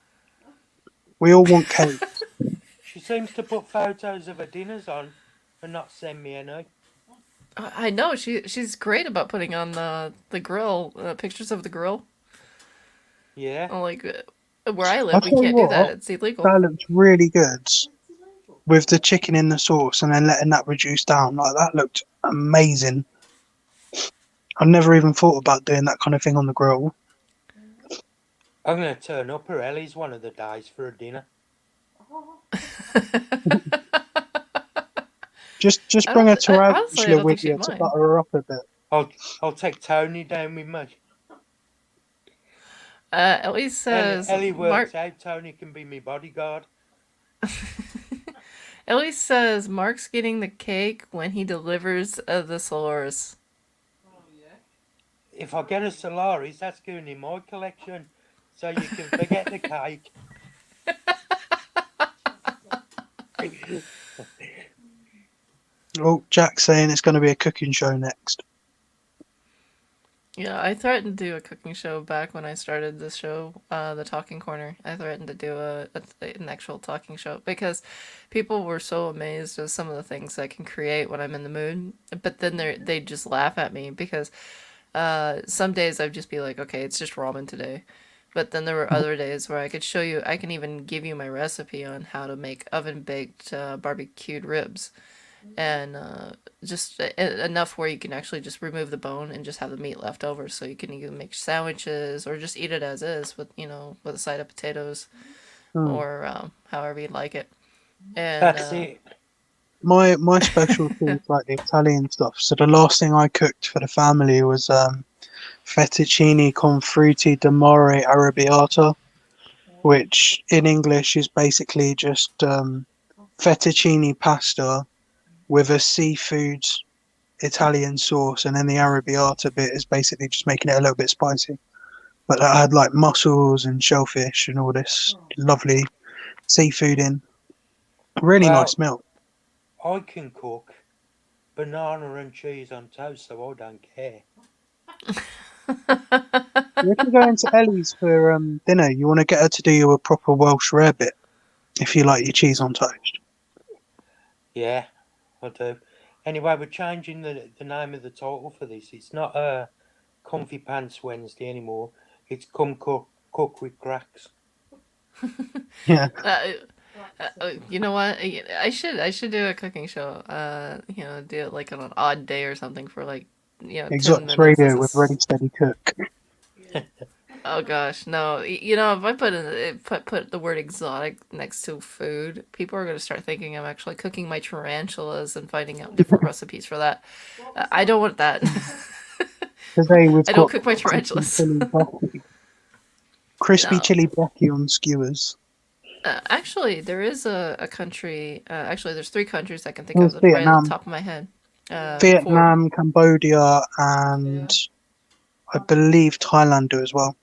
We all want cake. She seems to put photos of her dinners on and not send me any. I know she's great about putting on the grill pictures of the grill. Yeah. Like Where I I'll live, we tell you can't do that. what, It's illegal. that looks really good with the chicken in the sauce and then letting that reduce down. Like that looked amazing. I've never even thought about doing that kind of thing on the grill. I'm going to turn up at Ellie's one of the days for a dinner. Just bring a Honestly, I tarantula don't with think you she'd to mind. butter her up a bit. I'll take Tony down with me. Ellie says Ellie works Mark. out. Tony can be my bodyguard. Ellie says Mark's getting the cake when he delivers the Solaris. If I get a Solaris, that's going in my collection. So you can forget the cake. Oh, Jack's saying it's going to be a cooking show next. Yeah, I threatened to do a cooking show back when I started this show, the Talking Corner. I threatened to do an actual talking show because people were so amazed at some of the things I can create when I'm in the mood. But then they just laugh at me because some days I'd just be like, okay, it's just ramen today. But then there were other days where I could show you, I can even give you my recipe on how to make oven baked barbecued ribs. And just enough where you can actually just remove the bone and just have the meat left over, so you can either make sandwiches or just eat it as is with with a side of potatoes or however you'd like it. And That's it. My specialty is like the Italian stuff. So the last thing I cooked for the family was fettuccine con frutti di mare arrabbiata, which in English is basically just fettuccine pasta with a seafood Italian sauce, and then the arrabbiata bit is basically just making it a little bit spicy. But I had like mussels and shellfish and all this lovely seafood in. Really Well, nice meal. I can cook banana and cheese on toast, so I don't care. If you go into Ellie's for dinner, you want to get her to do you a proper Welsh rarebit if you like your cheese on toast. Yeah, I do. Anyway, we're changing the name of the title for this. It's not Comfy Pants Wednesday anymore. It's Come Cook with Cracks. Yeah, you know what? I should do a cooking show. Do it like on an odd day or something for like 10 Exotics minutes. Radio with Ready Steady Cook. Oh gosh, no. If I put the word exotic next to food, people are going to start thinking I'm actually cooking my tarantulas and finding out different recipes for that. I don't want that. Today we've I don't got cook my tarantulas. crispy No. chili brekkie on skewers. Actually, there is a country. Actually, there's 3 countries I can think There's of right at Vietnam. the top of my head. 4. Vietnam, Cambodia, and I believe Thailand do as well.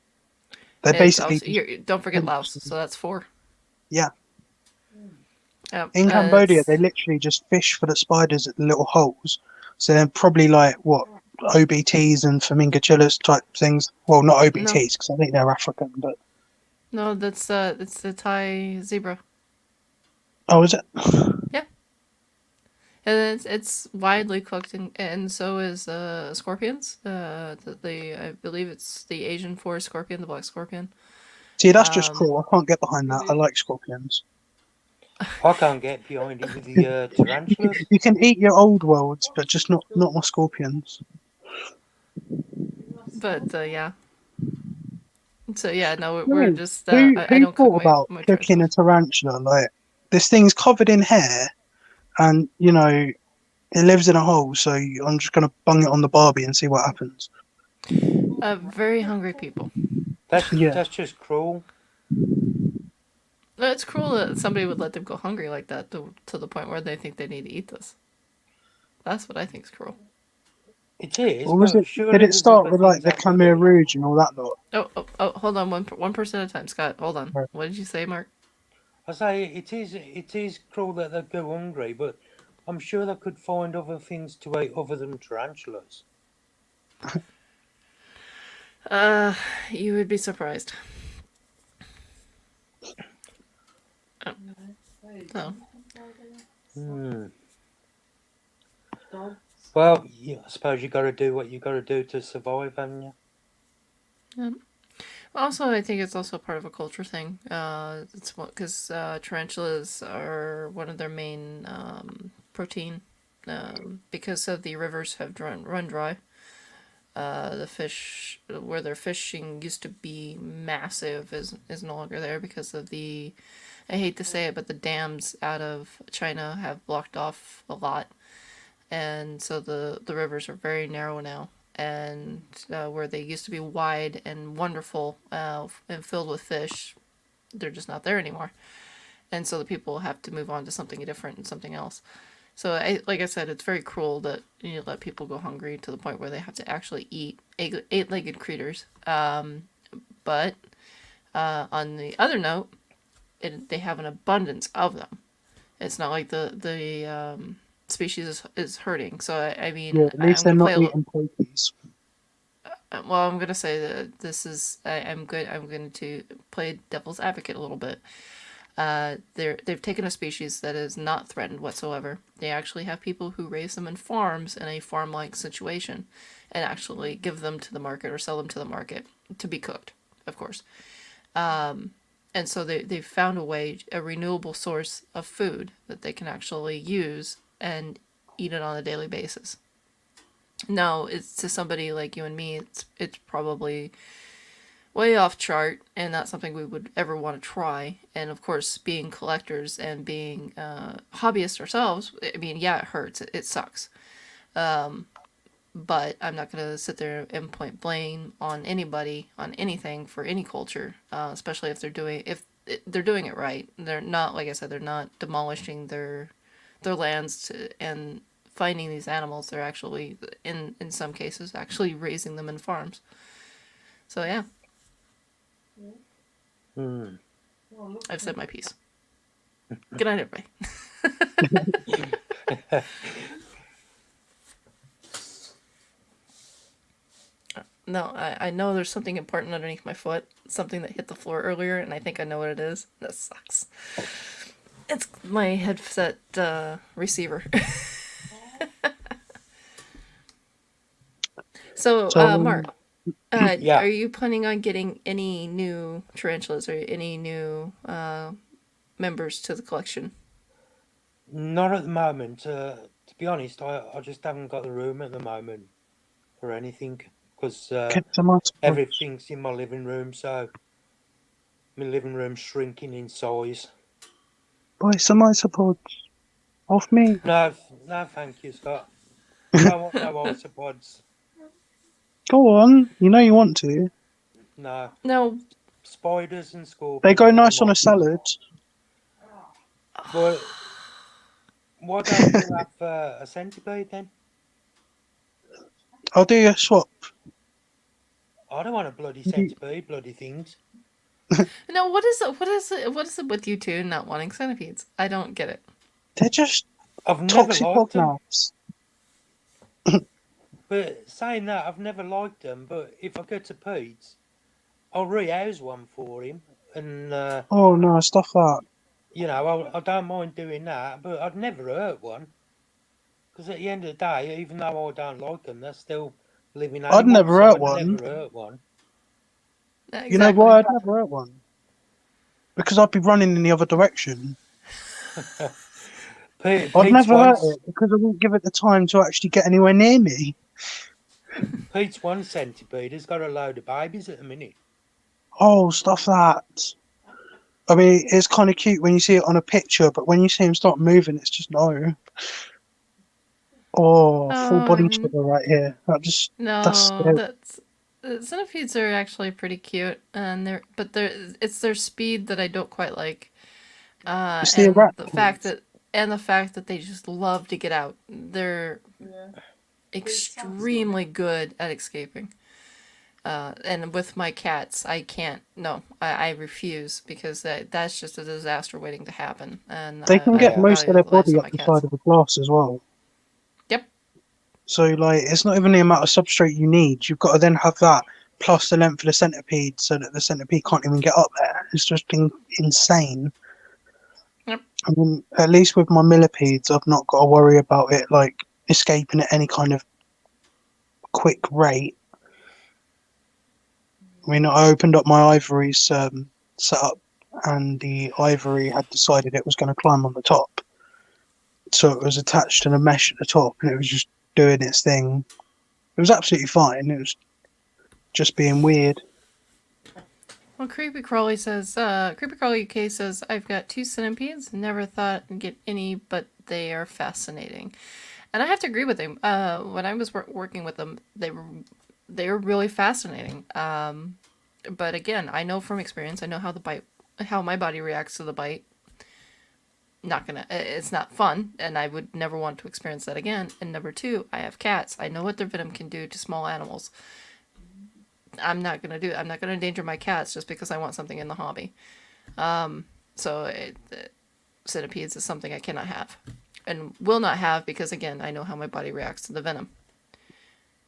They It's basically also, don't forget Laos. So that's 4. yeah. Yep, In Cambodia, it's- they literally just fish for the spiders at the little holes. So they're probably like what OBTs and flamingocillas type things. Well, not no, OBTs because I think they're African, but no, that's it's the Thai zebra. oh, is it? Yeah. And it's widely cooked, and so is scorpions. I believe it's the Asian forest scorpion, the black scorpion. See, that's just Um, cruel. I can't get behind that. I like scorpions. I can't get behind it with the tarantulas. You can eat your old worlds, but just not my scorpions. but yeah. So yeah, no, we're No, just who I don't cook thought about my cooking a tarantula? Like this thing's covered in hair, and it lives in a hole. So I'm just gonna bung it on the Barbie and see what happens. very hungry people. Yeah. That's just cruel. No, it's cruel that somebody would let them go hungry like that to the point where they think they need to eat this. That's what I think is cruel. It is. Or was but it? surely Did it there's start other with like things the that could Khmer eat. Rouge and all that lot? Oh, hold on, one person at a time, Scott. Hold on. Right. What did you say, Mark? I say it is cruel that they go hungry, but I'm sure they could find other things to eat other than tarantulas. You would be surprised. So, Hmm. Well, yeah, I suppose you got to do what you got to do to survive, haven't you? Also, I think it's also part of a culture thing. It's because tarantulas are one of their main protein. Because of the rivers have run dry. The fish where they're fishing used to be massive is no longer there because of the, I hate to say it, but the dams out of China have blocked off a lot, and so the rivers are very narrow now. And where they used to be wide and wonderful and filled with fish, they're just not there anymore. And so the people have to move on to something different and something else. So, like I said, it's very cruel that you let people go hungry to the point where they have to actually eat eight-legged creatures. But on the other note, they have an abundance of them. It's not like the species is hurting. So I mean, Yeah, at least I'm they're gonna not play eating pokies. well, I'm gonna say that this is I'm good. I'm going to play devil's advocate a little bit. They've taken a species that is not threatened whatsoever. They actually have people who raise them in farms in a farm-like situation, and actually give them to the market or sell them to the market to be cooked, of course. And so they've found a renewable source of food that they can actually use and eat it on a daily basis. No, it's to somebody like you and me, it's probably way off chart and not something we would ever want to try. And of course, being collectors and being hobbyists ourselves, I mean, yeah, it hurts. It sucks. But I'm not going to sit there and point blame on anybody, on anything for any culture, especially if they're doing it right. They're not, like I said, they're not demolishing their lands and finding these animals. They're actually, in some cases, actually raising them in farms. So yeah. I've said my piece. Good night, everybody. No, I know there's something important underneath my foot. Something that hit the floor earlier, and I think I know what it is. That sucks. It's my headset receiver. So, Mark, Yeah. are you planning on getting any new tarantulas or any new members to the collection? Not at the moment. To be honest, I just haven't got the room at the moment for anything because Get some isopods. everything's in my living room, so my living room's shrinking in size. Buy some isopods off me. No, thank you, Scott. I don't want no isopods. Go on, you know you want to. No, No. spiders and scorpions. They go nice are on my a salad. Well, why don't you have a centipede then? I'll do a swap. I don't want a bloody centipede, bloody things. No, what is it with you two not wanting centipedes? I don't get it. They're just I've never toxic liked them. hognauts. But saying that, I've never liked them. But if I go to Pete's, I'll rehouse one for him, and Oh no, stuff that. you know, I don't mind doing that. But I'd never hurt one because at the end of the day, even though I don't like them, they're still living animals. I'd never so hurt I'd one. Never hurt one. Exactly. You know why I'd never hurt one? Because I'd be running in the other direction. I'd Pete's never hurt once, it because I wouldn't give it the time to actually get anywhere near me. Pete's one centipede has got a load of babies at the minute. Oh, stuff that. I mean, it's kind of cute when you see it on a picture, but when you see him start moving, it's just no. Oh, full body trigger right here. That's No, scary. that's centipedes are actually pretty cute, and it's their speed that I don't quite like. It's the And the arachnids. fact that they just love to get out. They're extremely good at escaping. And with my cats, I can't. No, I refuse because that's just a disaster waiting to happen. And They can get I most of value their the lives body of up my the cats. side of the glass as well. Yep. So, like, it's not even the amount of substrate you need. You've got to then have that plus the length of the centipede so that the centipede can't even get up there. It's just insane. Yep. I mean, at least with my millipedes, I've not got to worry about it, like, escaping at any kind of quick rate. I mean, I opened up my ivory's setup, and the ivory had decided it was going to climb on the top. So it was attached to the mesh at the top, and it was just doing its thing. It was absolutely fine. It was just being weird. Well, Creepy Crawly UK says, I've got 2 centipedes. Never thought I'd get any, but they are fascinating. And I have to agree with him. When I was working with them, they were really fascinating. But again, I know from experience, I know how my body reacts to the bite. It's not fun, and I would never want to experience that again. And number 2, I have cats. I know what their venom can do to small animals. I'm not gonna do it. I'm not gonna endanger my cats just because I want something in the hobby. Centipedes is something I cannot have, and will not have, because again, I know how my body reacts to the venom.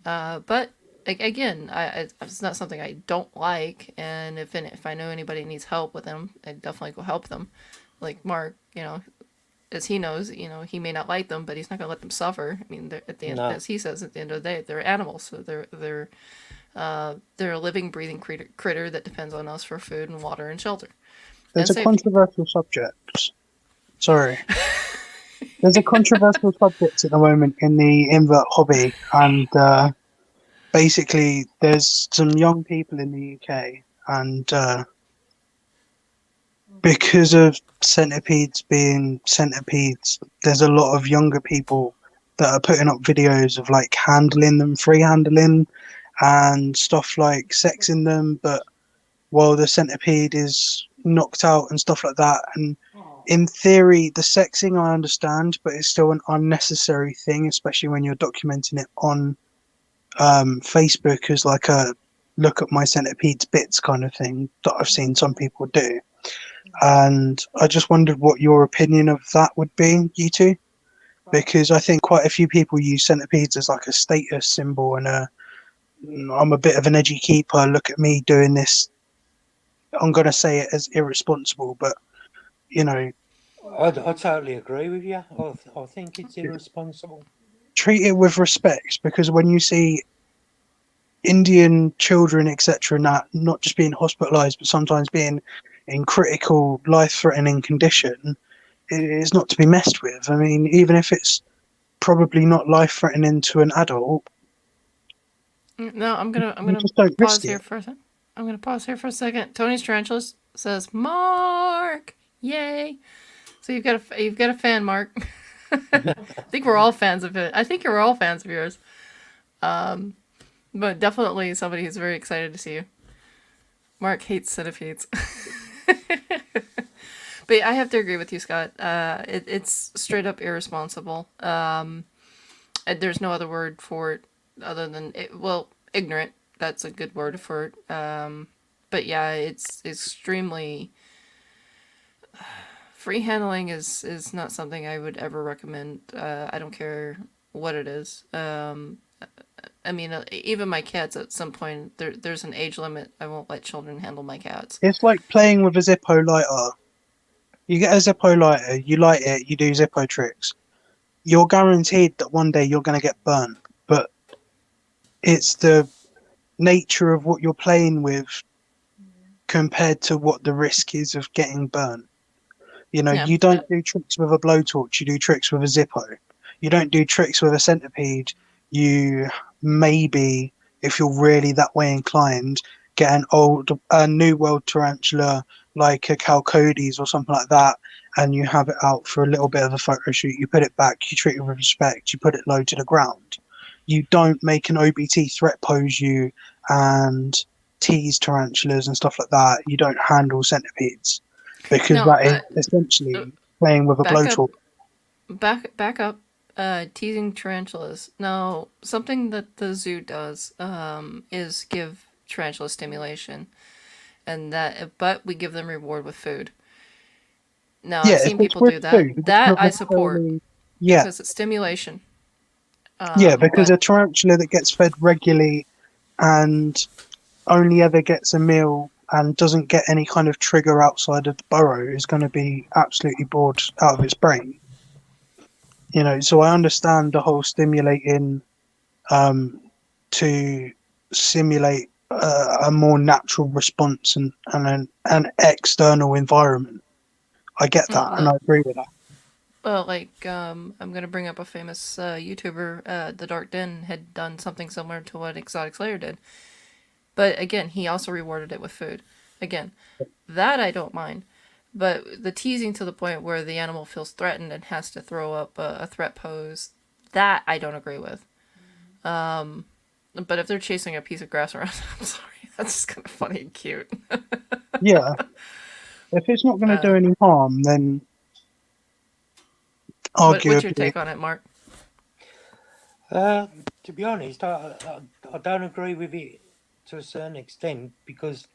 But again, it's not something I don't like, and if I know anybody needs help with them, I'd definitely go help them. Like Mark, as he knows, he may not like them, but he's not gonna let them suffer. I mean, at the end, as he says, at the end of the day, they're animals, so they're a living, breathing critter that depends on us for food and water and shelter. There's and a safety. controversial subject. Sorry. There's a controversial subject at the moment in the invert hobby, and basically there's some young people in the UK, and because of centipedes being centipedes, there's a lot of younger people that are putting up videos of like handling them, free handling, and stuff like sexing them, but while the centipede is knocked out and stuff like that. And in theory, the sexing I understand, but it's still an unnecessary thing, especially when you're documenting it on Facebook as like a look at my centipede's bits kind of thing that I've seen some people do. And I just wondered what your opinion of that would be, you two, because I think quite a few people use centipedes as like a status symbol, and I'm a bit of an edgy keeper. Look at me doing this. I'm going to say it as irresponsible, but I totally agree with you. I think it's irresponsible. Treat it with respect, because when you see Indian children, etc., not just being hospitalized, but sometimes being in critical, life-threatening condition, it is not to be messed with. I mean, even if it's probably not life-threatening to an adult. No, I'm gonna just don't pause risk here it. for a second. I'm gonna pause here for a second. Tony's Tarantulas says, Mark, yay! So you've got a fan, Mark. I think we're all fans of it. I think you're all fans of yours. But definitely somebody who's very excited to see you. Mark hates centipedes. But I have to agree with you, Scott. It's straight up irresponsible. There's no other word for it other than ignorant. That's a good word for it. But yeah, it's extremely free handling is not something I would ever recommend. I don't care what it is. I mean, even my cats, at some point, there's an age limit. I won't let children handle my cats. It's like playing with a Zippo lighter. You get a Zippo lighter, you light it, you do Zippo tricks. You're guaranteed that one day you're going to get burnt, but it's the nature of what you're playing with compared to what the risk is of getting burnt. You don't do tricks with a blowtorch, you do tricks with a Zippo. You don't do tricks with a centipede. You maybe, if you're really that way inclined, get a New World tarantula like a Chalcodes or something like that, and you have it out for a little bit of a photo shoot. You put it back, you treat it with respect, you put it low to the ground. You don't make an OBT threat pose you and tease tarantulas and stuff like that. You don't handle centipedes, because that is essentially playing with a blowtorch. Back up. Teasing tarantulas. Now, something that the zoo does is give tarantula stimulation, but we give them reward with food. Now, I've seen people do that. Food, that I support. Yeah, because it's stimulation. Because a tarantula that gets fed regularly and only ever gets a meal and doesn't get any kind of trigger outside of the burrow is going to be absolutely bored out of its brain. So I understand the whole stimulating to simulate a more natural response and an external environment. I get that, and I agree with that. Well, like, I'm gonna bring up a famous YouTuber, The Dark Den, had done something similar to what Exotic Slayer did. But again, he also rewarded it with food. Again, that I don't mind. But the teasing to the point where the animal feels threatened and has to throw up a threat pose, that I don't agree with. But if they're chasing a piece of grass around, I'm sorry, that's just kind of funny and cute. Yeah, if it's not going to do any harm, then What's your arguably, take on it, Mark? To be honest, I don't agree with it to a certain extent, because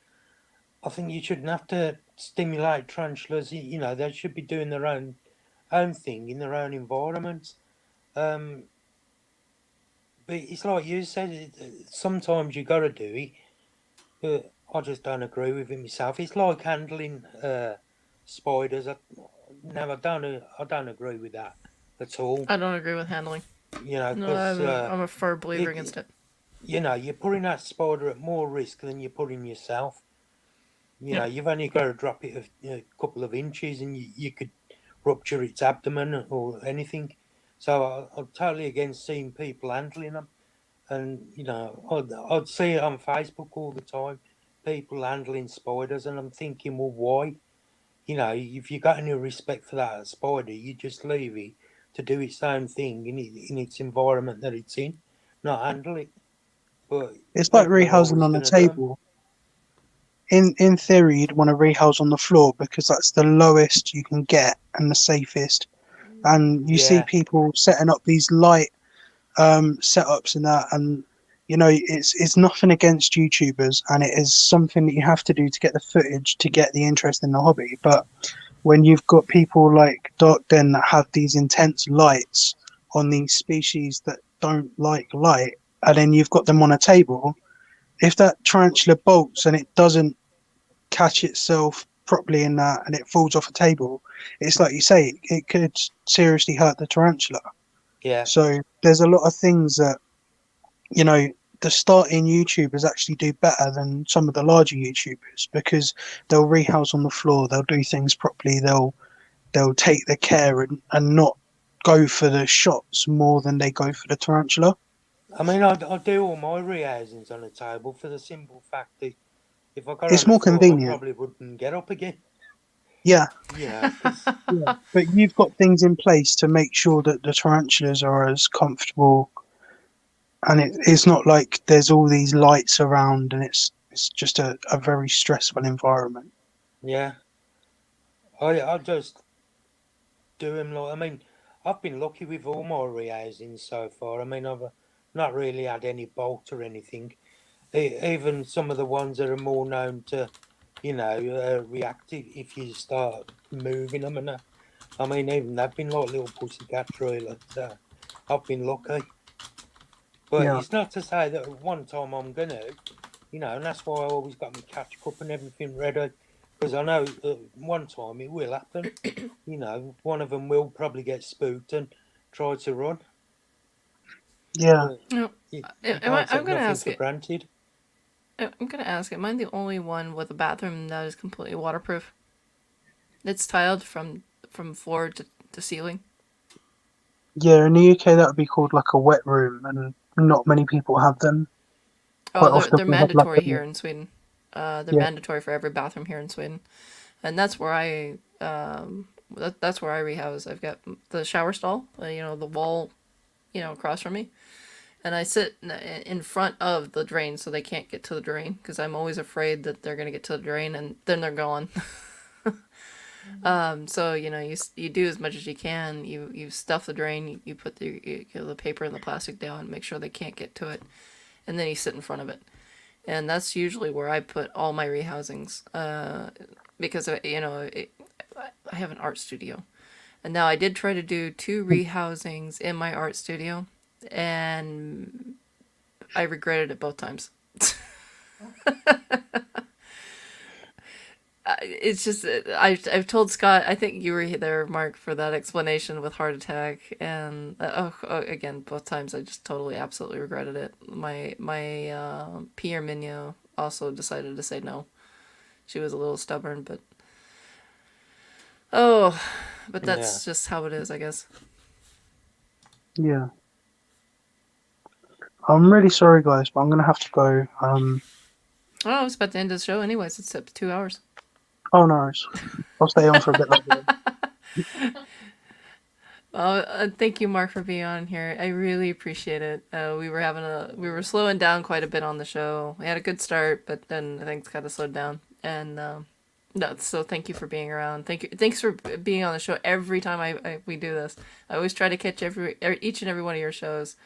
I think you shouldn't have to stimulate tarantulas. You know, they should be doing their own thing in their own environment. But it's like you said, sometimes you got to do it. But I just don't agree with it myself. It's like handling spiders. I don't agree with that at all. I don't agree with handling. You know, No, because I'm a firm believer against it. you know, you're putting that spider at more risk than you're putting yourself. You know, Yeah. you've only got to drop it a couple of inches, and you could rupture its abdomen or anything. So I'm totally against seeing people handling them. And you know, I'd see it on Facebook all the time, people handling spiders, and I'm thinking, well, why? You know, if you got any respect for that spider, you just leave it to do its own thing in its environment that it's in, not handle it. But it's like people are rehousing always on a going to do them. table. In theory, you'd want to rehouse on the floor because that's the lowest you can get and the safest. And you see Yeah, people setting up these light setups and that, and you know, it's nothing against YouTubers, and it is something that you have to do to get the footage to get the interest in the hobby. But when you've got people like Dark Den that have these intense lights on these species that don't like light, and then you've got them on a table, if that tarantula bolts and it doesn't catch itself properly in that and it falls off a table, it's like you say, it could seriously hurt the tarantula. yeah. So there's a lot of things that, you know, the starting YouTubers actually do better than some of the larger YouTubers because they'll rehouse on the floor, they'll do things properly, they'll take the care and not go for the shots more than they go for the tarantula. I mean, I do all my rehousings on the table for the simple fact that if I got on It's the more floor, I convenient. probably wouldn't get up again. Yeah, You know, because yeah. But you've got things in place to make sure that the tarantulas are as comfortable, and it's not like there's all these lights around and it's just a very stressful environment. yeah, I just do them like. I mean, I've been lucky with all my rehousings so far. I mean, I've not really had any bolt or anything. Even some of the ones that are more known to, you know, react if you start moving them and that. I mean, even they've been like little pussycats, really. I've been lucky. But Yeah, it's not to say that one time I'm going to, you know, and that's why I always got my catch cup and everything ready. Because I know one time it will happen. You know, one of them will probably get spooked and try to run. yeah. But No, you can't I'm take gonna nothing ask for it. granted. I'm gonna ask. Am I the only one with a bathroom that is completely waterproof? It's tiled from floor to ceiling. Yeah, in the UK that would be called like a wet room, and not many people have them. Oh, Quite often they're we have like mandatory here in Sweden. They're yeah, mandatory for every bathroom here in Sweden, and that's where that's where I rehouse. I've got the shower stall, the wall, across from me, and I sit in front of the drain so they can't get to the drain because I'm always afraid that they're gonna get to the drain and then they're gone. So you do as much as you can. You stuff the drain. You put the paper and the plastic down, make sure they can't get to it, and then you sit in front of it. And that's usually where I put all my rehousings, because I have an art studio, and now I did try to do 2 rehousings in my art studio, and I regretted it both times. it's just I've told Scott. I think you were there, Mark, for that explanation with heart attack, and again, both times I just totally absolutely regretted it. My Pierre Mignot also decided to say no. She was a little stubborn, but but that's just how it is, I guess. Yeah. I'm really sorry, guys, but I'm gonna have to go. Oh, it's about the end of the show, anyways. It's up to 2 hours. Oh no, I'll stay on for a bit longer. Thank you, Mark, for being on here. I really appreciate it. We were slowing down quite a bit on the show. We had a good start, but then things kind of slowed down. And no, so thank you for being around. Thanks for being on the show every time we do this. I always try to catch each and every one of your shows,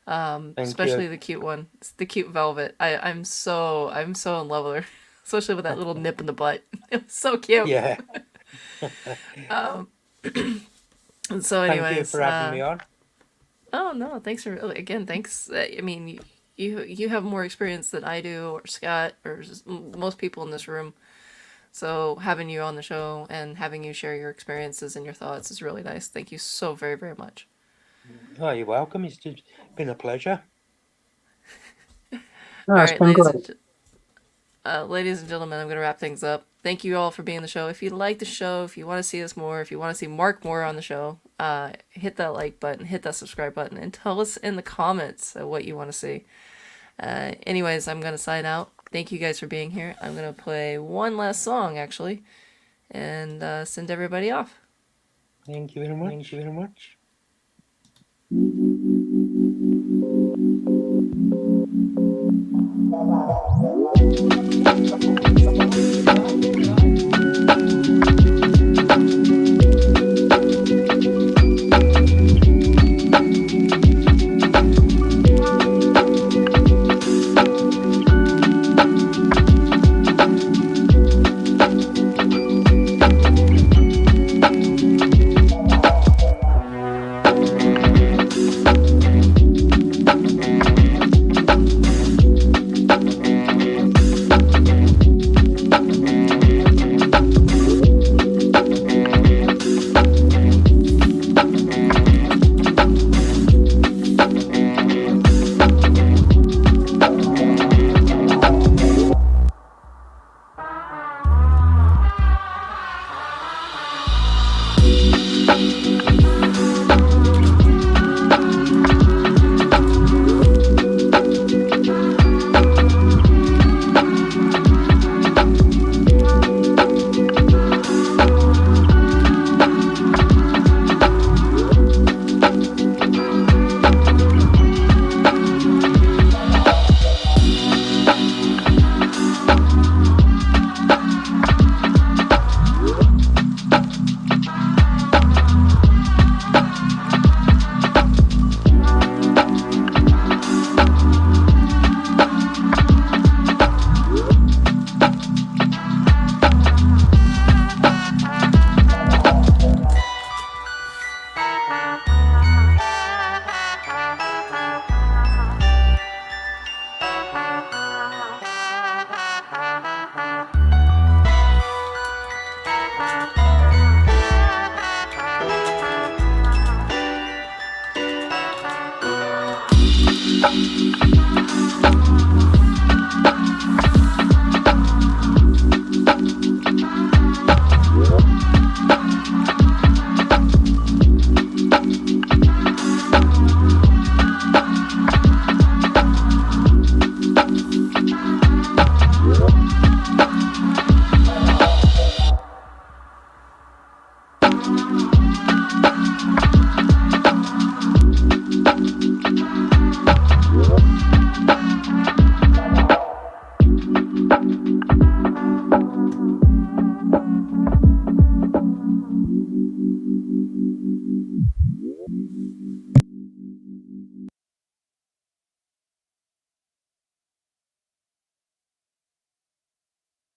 especially the cute one. It's the cute Velvet. I'm so in love with her, especially with that little nip in the butt. It was so cute. Yeah. So anyways, thank you for having me on. Oh no, thanks thanks. I mean, you have more experience than I do, or Scott, or just most people in this room. So having you on the show and having you share your experiences and your thoughts is really nice. Thank you so very, very much. Oh, you're welcome. It's just been a pleasure. No, it's been great. Ladies and gentlemen, I'm going to wrap things up. Thank you all for being on the show. If you like the show, if you want to see us more, if you want to see Mark more on the show, hit that like button, hit that subscribe button, and tell us in the comments what you want to see. Anyways, I'm going to sign out. Thank you guys for being here. I'm going to play one last song, actually, and send everybody off. Thank you very much. Thank you very much.